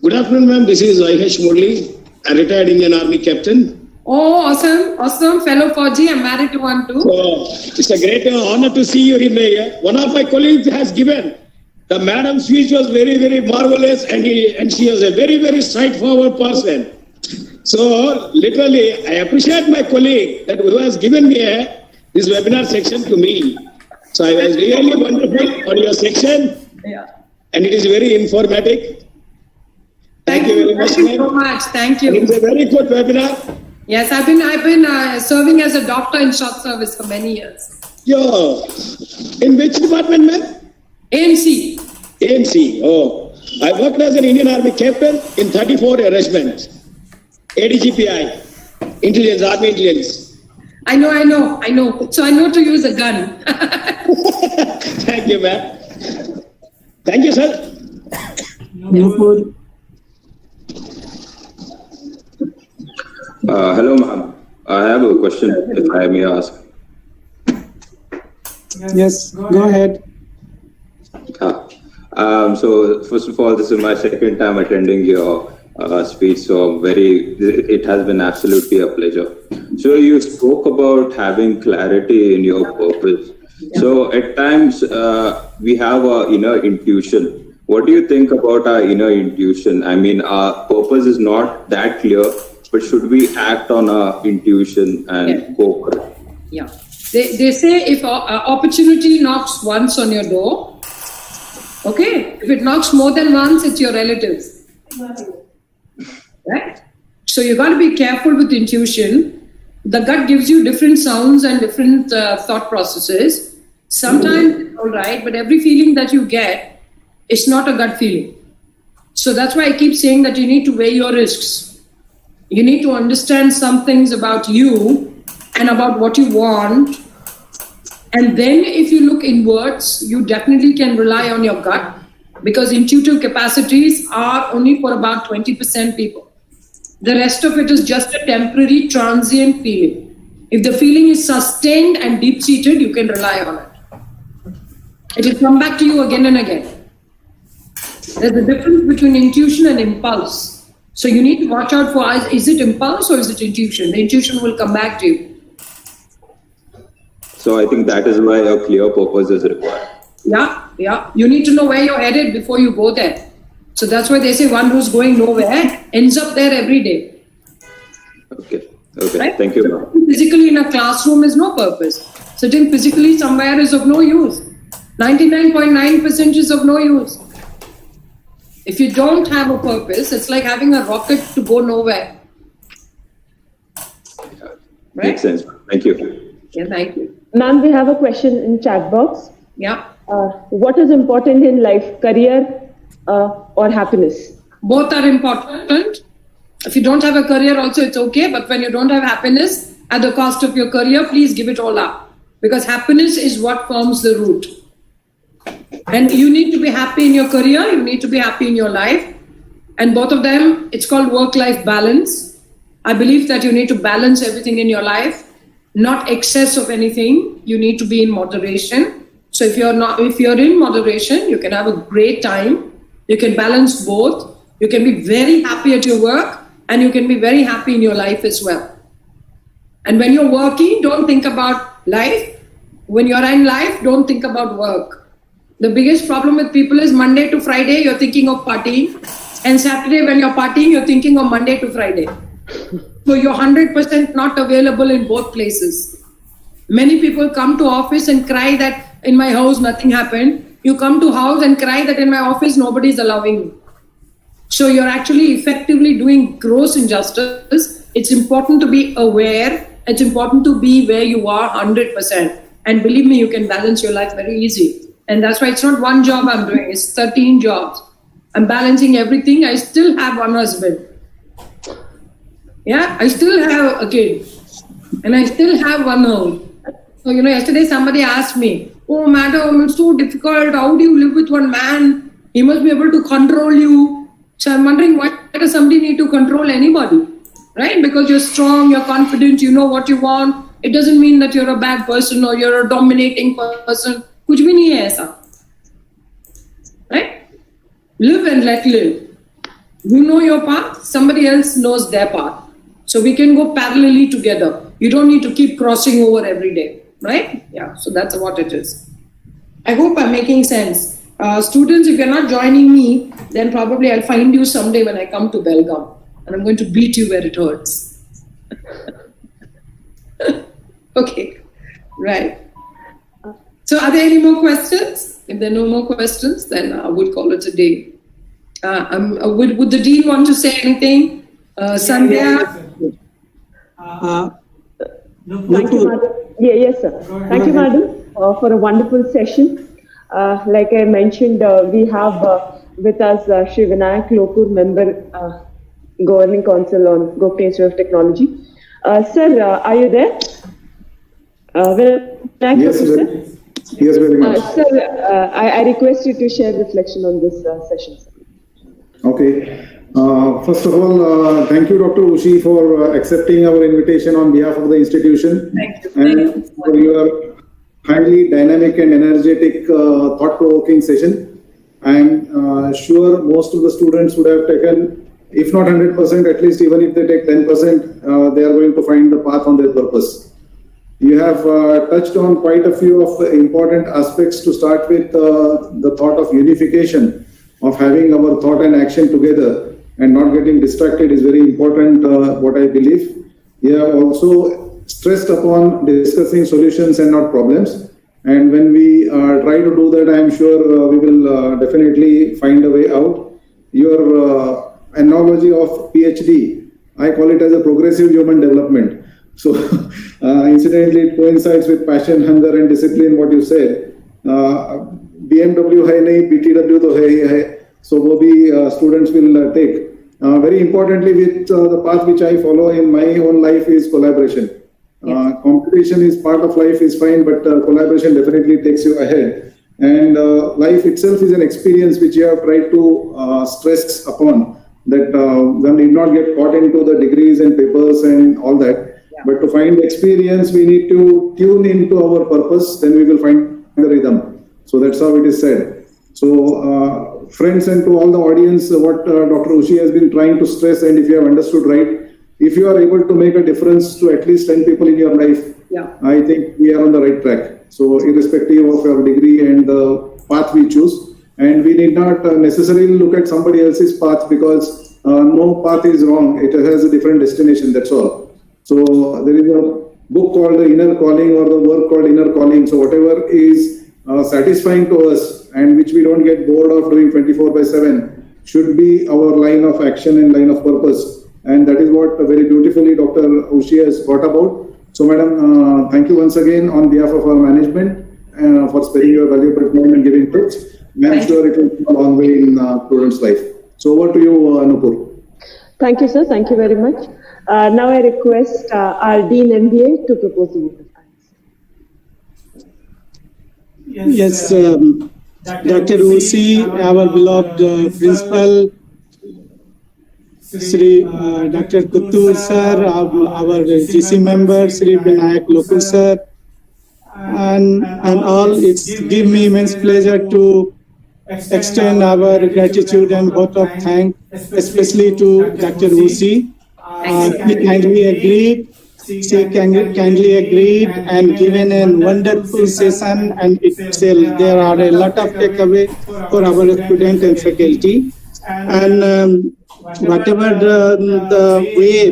Good afternoon, ma'am. This is IH Murli, a retired Indian Army captain. Oh, awesome. Awesome. Fellow Fauji, I'm married to one too. So it's a great honor to see you here. One of my colleagues has given. The madam's speech was very, very marvelous, and she was a very, very straightforward person. So literally, I appreciate my colleague that who has given me this webinar section to me. So I was really wonderful on your section. Yeah. And it is very informative. Thank you very much. Thank you so much. Thank you. And it's a very good webinar. Yes, I've been serving as a doctor in short service for many years. Yo, in which department, ma'am? AMC. AMC. Oh, I worked as an Indian Army captain in 34 regiment. ADGPI, intelligence, army intelligence. I know. So I know to use a gun. Thank you, ma'am. Thank you, sir. Hello, ma'am. I have a question, if I may ask. Yes, go ahead. So first of all, this is my second time attending your speech, so it has been absolutely a pleasure. So you spoke about having clarity in your purpose. So at times we have our inner intuition. What do you think about our inner intuition? I mean, our purpose is not that clear, but should we act on our intuition and go for it? Yeah. They say if opportunity knocks once on your door, okay, if it knocks more than once, it's your relatives. Right? So you got to be careful with intuition. The gut gives you different sounds and different thought processes. Sometimes it's all right, but every feeling that you get is not a gut feeling. So that's why I keep saying that you need to weigh your risks. You need to understand some things about you and about what you want. And then if you look inwards, you definitely can rely on your gut, because intuitive capacities are only for about 20% people. The rest of it is just a temporary, transient feeling. If the feeling is sustained and deep-seated, you can rely on it. It will come back to you again and again. There's a difference between intuition and impulse. So you need to watch out for, is it impulse or is it intuition? The intuition will come back to you. So I think that is why a clear purpose is required. Yeah. You need to know where you're headed before you go there. So that's why they say one who's going nowhere ends up there every day. Okay. Right? Thank you. So physically in a classroom is no purpose. Sitting physically somewhere is of no use. 99.9% is of no use. If you don't have a purpose, it's like having a rocket to go nowhere. Right? Makes sense. Thank you. Yeah, thank you. Ma'am, we have a question in chat box. Yeah. What is important in life, career or happiness? Both are important. If you don't have a career also, it's okay. But when you don't have happiness at the cost of your career, please give it all up. Because happiness is what forms the root. And you need to be happy in your career. You need to be happy in your life. And both of them, it's called work-life balance. I believe that you need to balance everything in your life. not excess of anything. You need to be in moderation. So if you're in moderation, you can have a great time. You can balance both. You can be very happy at your work, and you can be very happy in your life as well. And when you're working, don't think about life. When you're in life, don't think about work. The biggest problem with people is Monday to Friday, you're thinking of partying. And Saturday, when you're partying, you're thinking of Monday to Friday. So you're 100% not available in both places. Many people come to office and cry that in my house, nothing happened. You come to house and cry that in my office, nobody's allowing me. So you're actually effectively doing gross injustice. It's important to be aware. It's important to be where you are 100%. And believe me, you can balance your life very easy. And that's why it's not one job I'm doing. It's 13 jobs. I'm balancing everything. I still have one husband. Yeah, I still have a kid. And I still have one house. So, yesterday somebody asked me, oh, madam, it's so difficult. How do you live with one man? He must be able to control you. So I'm wondering, why does somebody need to control anybody? Right? Because you're strong, you're confident, you know what you want. It doesn't mean that you're a bad person or you're a dominating person. Kuch bhi nahi hai aisa. Right? Live and let live. You know your path, somebody else knows their path. So we can go parallelly together. You don't need to keep crossing over every day. Right? Yeah, so that's what it is. I hope I'm making sense. Students, if you're not joining me, then probably I'll find you someday when I come to Belgaum. And I'm going to beat you where it hurts. Okay, right. So are there any more questions? If there are no more questions, then I would call it a day. Would the Dean want to say anything? Sandhya? Thank you, madam. Yes, sir. Thank you, madam, for a wonderful session. Like I mentioned, we have with us Shri Vinayak Lokur, member, Governing Council on Gopta Institute of Technology. Sir, are you there? Vinayak Yes, Lokur, sir? Yes, very much. Sir, I request you to share reflection on this session, sir. Okay. First of all, thank you, Dr. Ushy, for accepting our invitation on behalf of the institution. Thank you. And for your highly dynamic and energetic, thought-provoking session. I'm sure most of the students would have taken, if not 100%, at least even if they take 10%, they are going to find the path on their purpose. You have touched on quite a few of the important aspects. To start with, the thought of unification, of having our thought and action together and not getting distracted is very important, what I believe. You have also stressed upon discussing solutions and not problems. And when we try to do that, I am sure we will definitely find a way out. Your analogy of PhD, I call it as a progressive human development. So, incidentally, it coincides with passion, hunger, and discipline, what you said. BMW hai nahi, BTW to hai hi hai. So, wo bhi students will take. Very importantly, with the path which I follow in my own life is collaboration. Competition is part of life, is fine, but collaboration definitely takes you ahead. And life itself is an experience which you have tried to stress upon, that one need not get caught into the degrees and papers and all that. But to find experience, we need to tune into our purpose, then we will find the rhythm. So that's how it is said. So friends, and to all the audience, what Dr. Ushy has been trying to stress, and if you have understood right, if you are able to make a difference to at least 10 people in your life, I think we are on the right track. So irrespective of your degree and the path we choose, and we need not necessarily look at somebody else's path, because no path is wrong. It has a different destination, that's all. So there is a book called The Inner Calling, or the work called Inner Calling. So whatever is satisfying to us and which we don't get bored of doing 24/7 should be our line of action and line of purpose. And that is what very beautifully Dr. Ushy has brought about. So madam, thank you once again on behalf of our management for sparing your valuable time and giving tips. I'm sure it will go a long way in students' life. So over to you, Nupur. Thank you, sir. Thank you very much. Now I request our Dean MBA to propose the vote of thanks. Yes, Dr. Ushy, our beloved principal, Sri Dr. Kuttur sir, our GC member, Sri Vinayak Lokur sir, and all. It's give me immense pleasure to extend our gratitude and vote of thanks, especially to Dr. Ushy. She kindly agreed. She kindly agreed and given a wonderful session, and there are a lot of takeaway for our students and faculty. And whatever the way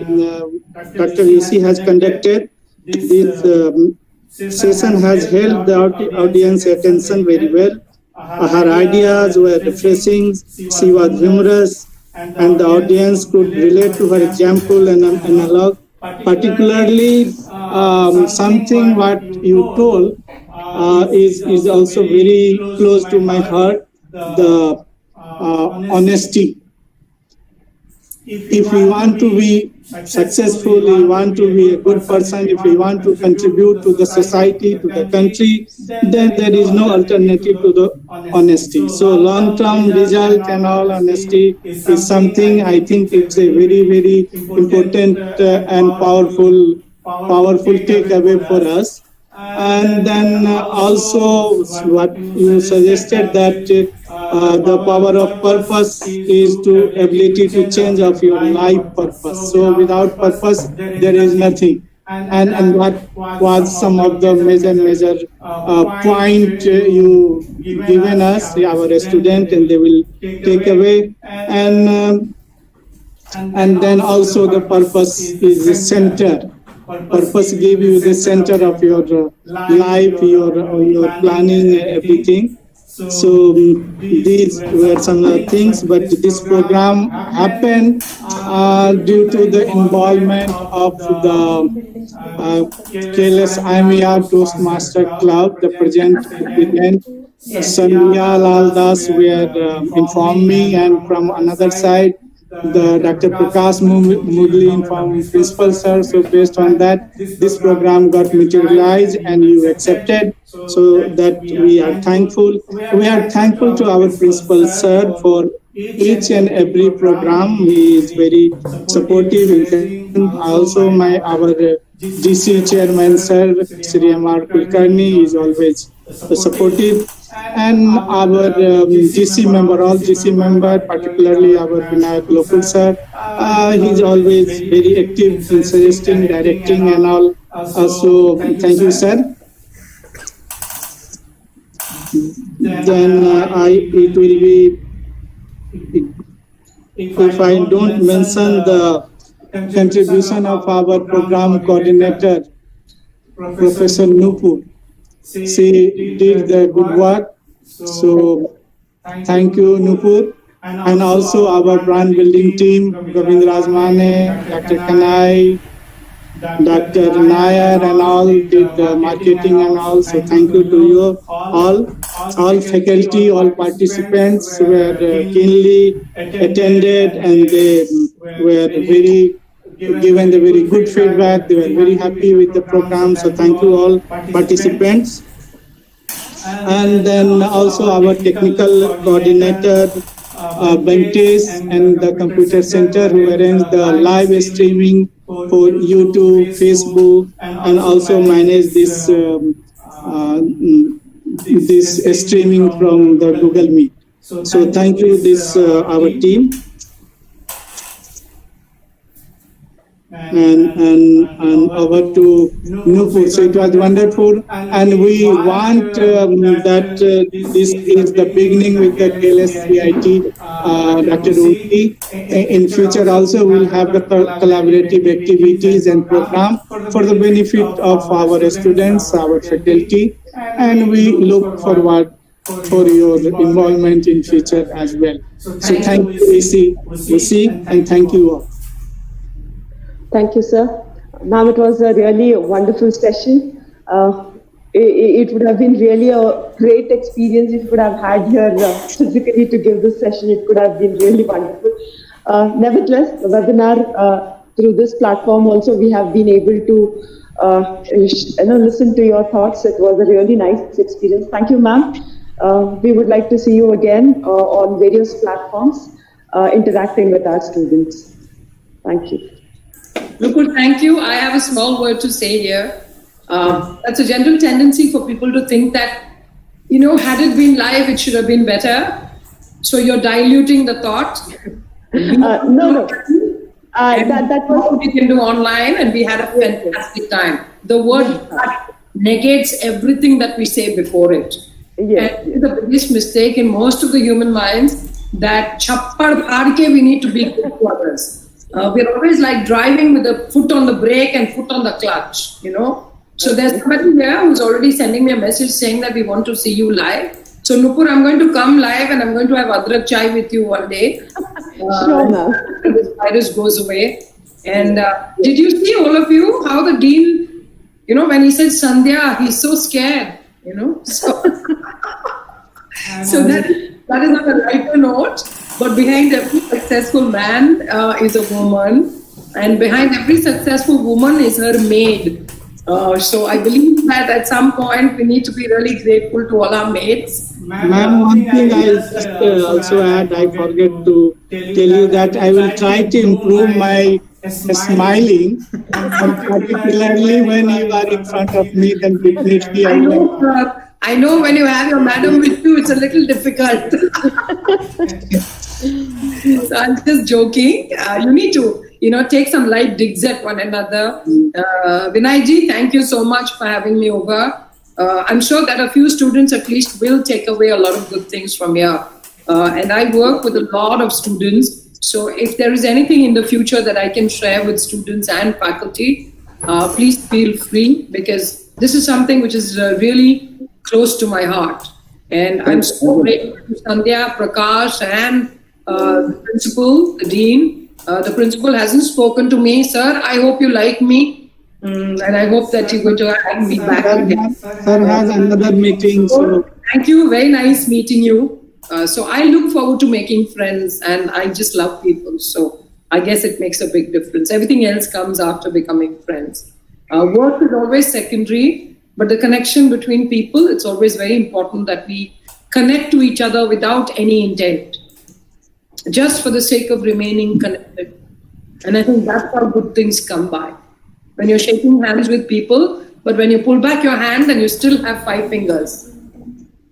Dr. Ushy has conducted this session has held the audience attention very well. Her ideas were refreshing, she was humorous, and the audience could relate to her example and analog. Particularly, something what you told is also very close to my heart, the honesty. If we want to be successful, we want to be a good person, if we want to contribute to the society, to the country, then there is no alternative to the honesty. So long-term result and all honesty is something I think it's a very, very important and powerful takeaway for us. And then also what you suggested that the power of purpose is to ability to change of your life purpose. So without purpose, there is nothing. And what was some of the major point you given us, our student, and they will take away. And then also the purpose is the center. Purpose give you the center of your life, your planning, everything. So these were some of the things, but this program happened due to the involvement of the KLS IMER Toastmaster Club. The President Sandhya Lal Das were informed me, and from another side, the Dr. Prakash Mudli informed principal sir. So based on that, this program got materialized and you accepted. So that we are thankful. We are thankful to our principal sir for each and every program. He is very supportive. Also our GC chairman sir, Sri M.R. Kulkarni, is always supportive. And our GC member, all GC member, particularly our Vinayak Lokur sir, he's always very active in suggesting, directing and all. So thank you, sir. Then it will be, if I don't mention the contribution of our program coordinator, Professor Nupur. She did the good work. So thank you, Nupur. And also our brand building team, Govind Rajmane, Dr. Kanai, Dr. Nair, and all did the marketing and all. So thank you to you all. All faculty, all participants were keenly attended, and they were very given the very good feedback. They were very happy with the program. So thank you all participants. And then also our technical coordinator, Bentes, and the computer center who arranged the live streaming for YouTube, Facebook, and also manage this this streaming from the Google Meet. So thank you, this our team. And over to Nupur. So it was wonderful, and we want that this is the beginning with the KLSCIT, Dr. Ushy. In future also we'll have the collaborative activities and program for the benefit of our students, our faculty, and we look forward for your involvement in future as well. So thank you, Ushy, and thank you all. Thank you, sir. Ma'am, it was a really wonderful session. It would have been really a great experience if you could have had here physically to give this session. It could have been really wonderful. Nevertheless, the webinar through this platform also we have been able to listen to your thoughts. It was a really nice experience. Thank you, ma'am. We would like to see you again on various platforms interacting with our students. Thank you. Nupur, thank you. I have a small word to say here. That's a general tendency for people to think that, had it been live, it should have been better. So you're diluting the thought. No. That was we can do online, and we had a fantastic time. The word negates everything that we say before it. Yes. And it's the biggest mistake in most of the human minds that chappad bhaadke we need to be good to others. We're always like driving with the foot on the brake and foot on the clutch, So there's somebody here who's already sending me a message saying that we want to see you live. So Nupur, I'm going to come live and I'm going to have adrak chai with you one day. Sure, ma'am. This virus goes away. And did you see, all of you, how the dean, when he said Sandhya, he's so scared, So that is on a lighter note. But behind every successful man is a woman. And behind every successful woman is her maid. So I believe that at some point we need to be really grateful to all our maids. Ma'am, one thing I just also add, I forget to tell you that I will try to improve my smiling, and particularly when you are in front of me, then definitely I will. I know when you have your madam with you, it's a little difficult. So I'm just joking. You need to, take some light digs at one another. Vinayji, thank you so much for having me over. I'm sure that a few students at least will take away a lot of good things from here. And I work with a lot of students. So if there is anything in the future that I can share with students and faculty, please feel free, because this is something which is really close to my heart. And I'm so grateful to Sandhya, Prakash, and the principal, the dean. The principal hasn't spoken to me. Sir, I hope you like me. And I hope that you're going to have me back again. Sir has another meeting. So. Thank you. Very nice meeting you. So I look forward to making friends, and I just love people. So I guess it makes a big difference. Everything else comes after becoming friends. Work is always secondary, but the connection between people, it's always very important that we connect to each other without any intent, just for the sake of remaining connected. And I think that's how good things come by. When you're shaking hands with people, but when you pull back your hand and you still have 5 fingers.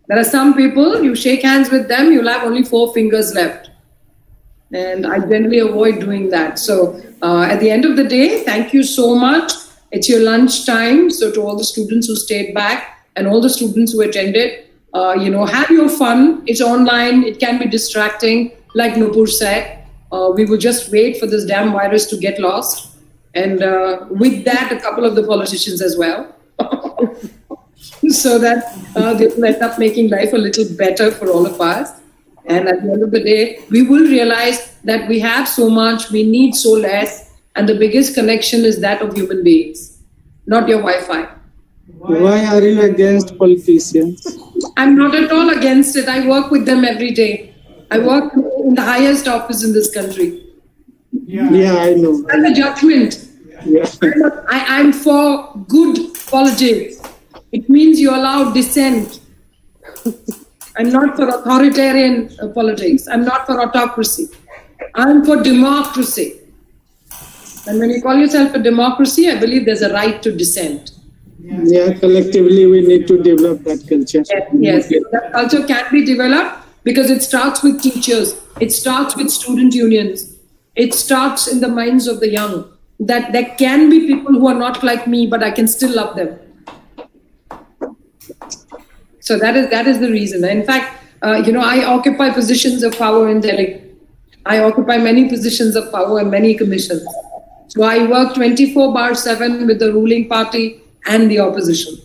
There are some people, you shake hands with them, you'll have only 4 fingers left. And I generally avoid doing that. So at the end of the day, thank you so much. It's your lunch time. So to all the students who stayed back and all the students who attended, have your fun. It's online. It can be distracting. Like Nupur said, we will just wait for this damn virus to get lost. And with that, a couple of the politicians as well. So that they will end up making life a little better for all of us. And at the end of the day, we will realize that we have so much, we need so less. And the biggest connection is that of human beings, not your Wi-Fi. Why are you against politicians? I'm not at all against it. I work with them every day. I work in the highest office in this country. Yeah, I know. And the judgment. Yeah. I'm for good politics. It means you allow dissent. I'm not for authoritarian politics. I'm not for autocracy. I'm for democracy. And when you call yourself a democracy, I believe there's a right to dissent. Yeah, collectively we need to develop that culture. Yes, that culture can be developed because it starts with teachers. It starts with student unions. It starts in the minds of the young. That there can be people who are not like me, but I can still love them. So that is the reason. In fact, I occupy positions of power in Delhi. I occupy many positions of power and many commissions. So I work 24/7 with the ruling party and the opposition.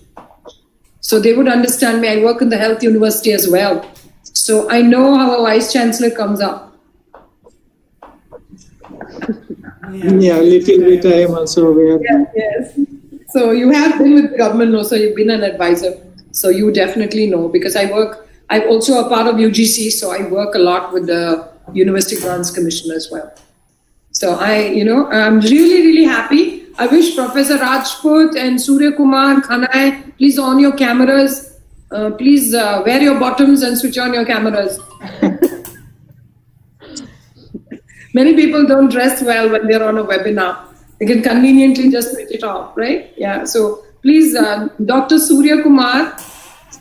So they would understand me. I work in the health university as well. So I know how a vice chancellor comes up. Yeah, little bit I am also aware. Yes. So you have been with government also, you've been an advisor. So you definitely know, because I'm also a part of UGC, so I work a lot with the University Grants Commission as well. So I'm really, really happy. I wish Professor Rajput and Surya Kumar, Khanai, please on your cameras. Please wear your bottoms and switch on your cameras. Many people don't dress well when they're on a webinar. They can conveniently just switch it off, right? Yeah. So please, Dr. Surya Kumar,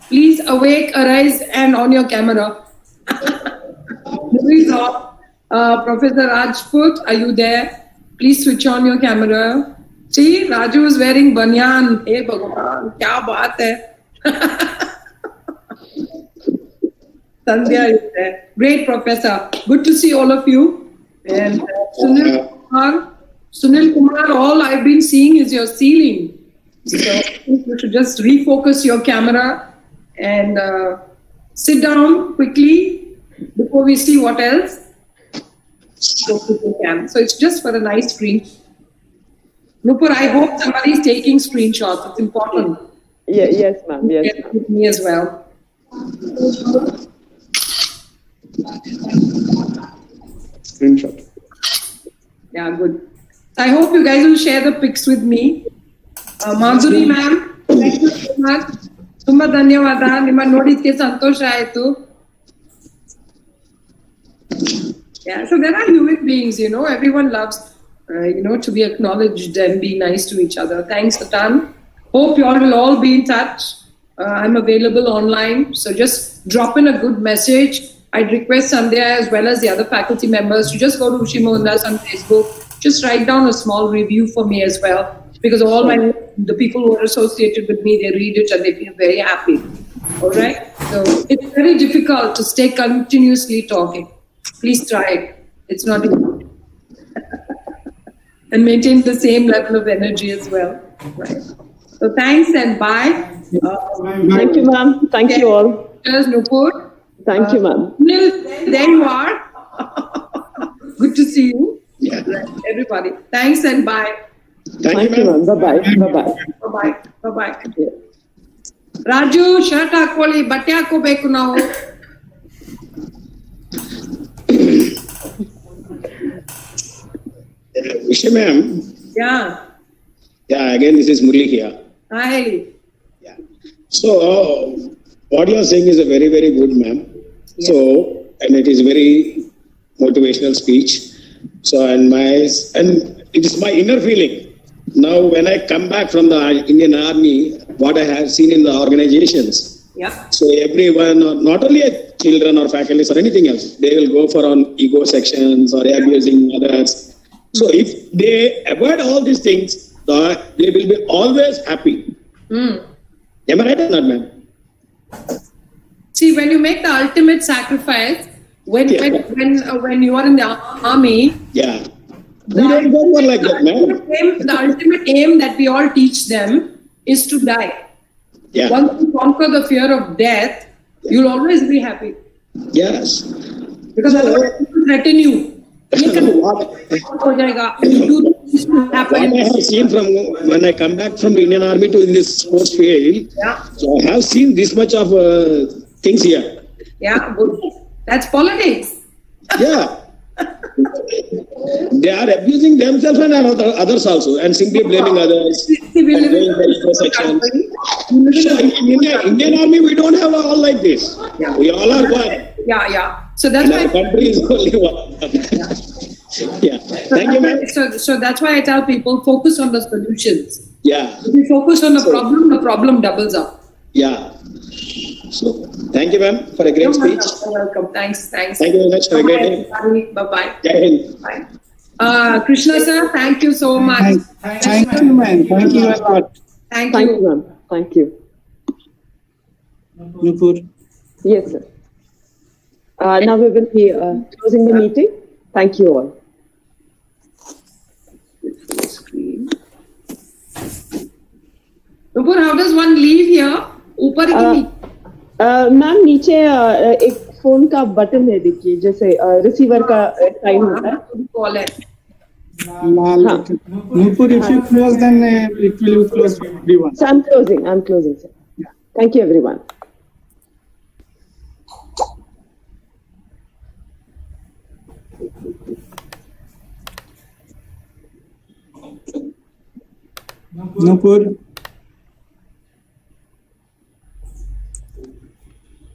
please awake, arise, and on your camera. Please off. Professor Rajput, are you there? Please switch on your camera. See, Raju is wearing banyan. Hey, Bhagwan, kya baat hai? Sandhya is there. Great, Professor. Good to see all of you. And Sunil Kumar, all I've been seeing is your ceiling. So you should just refocus your camera and sit down quickly before we see what else. So it's just for a nice screen. Nupur, I hope somebody is taking screenshots. It's important. Yeah, yes, ma'am. Yes, ma'am. With me as well. Screenshot. Yeah, good. I hope you guys will share the pics with me. Madhuri ma'am, thank you so much. Tumba dhanyavada. Nimma nodidke santosha aitu. Yeah, so there are human beings, everyone loves, to be acknowledged and be nice to each other. Thanks a ton. Hope you all will all be in touch. I'm available online, so just drop in a good message. I'd request Sandhya as well as the other faculty members to just go to Ushy Mohandas on Facebook. Just write down a small review for me as well, because the people who are associated with me, they read it and they feel very happy. All right? So it's very difficult to stay continuously talking. Please try it. It's not easy. And maintain the same level of energy as well. Right. So thanks and bye. Thank you, ma'am. Thank you all. Cheers, Nupur. Thank you, ma'am. There you are. Good to see you. Yeah. Everybody. Thanks and bye. Thank you, ma'am. Bye-bye. Bye-bye. Bye-bye. Bye-bye. Yeah. Raju, shirt hakoli, batte hakobeku ನಾವು. Ushy ma'am. Yeah. Yeah, again, this is Murli here. Hi. Yeah. So, what you are saying is a very, very good, ma'am. Yes. So, and it is very motivational speech. So, and it is my inner feeling. Now, when I come back from the Indian Army, what I have seen in the organizations. Yeah. So, everyone, not only children or faculty or anything else, they will go for on ego sections or abusing others. So, if they avoid all these things, they will be always happy. Am I right or not, ma'am? See, when you make the ultimate sacrifice, when you are in the army, yeah, we don't go for like that, ma'am. The ultimate aim that we all teach them is to die. Yeah. Once you conquer the fear of death, you'll always be happy. Yes. Because otherwise it will threaten you. What I have seen from when I come back from the Indian Army to this sports field, yeah. So I have seen this much of things here. Yeah, good. That's politics. Yeah. They are abusing themselves and others also, and simply blaming others. And going for ego sections. So in Indian Army, we don't have all like this. Yeah. We all are one. Yeah. So that's why our country is only one. Yeah. Thank you, ma'am. So that's why I tell people focus on the solutions. Yeah. If you focus on the problem doubles up. Yeah. So thank you, ma'am, for a great speech. You're welcome. Thanks. Thank you very much. Have a great day. Bye-bye. Jai Hind. Bye. Krishna sir, thank you so much. Thank you, ma'am. Thank you a lot. Thank you, ma'am. Thank you. Nupur. Yes, sir. Now we will be closing the meeting. Thank you all. Nupur, how does one leave here? ऊपर की ma'am नीचे एक phone का button है, देखिए जैसे receiver का time होता है. कॉल है. Nupur, if you close, then it will close for everyone. So I'm closing, sir. Yeah. Thank you, everyone. Nupur.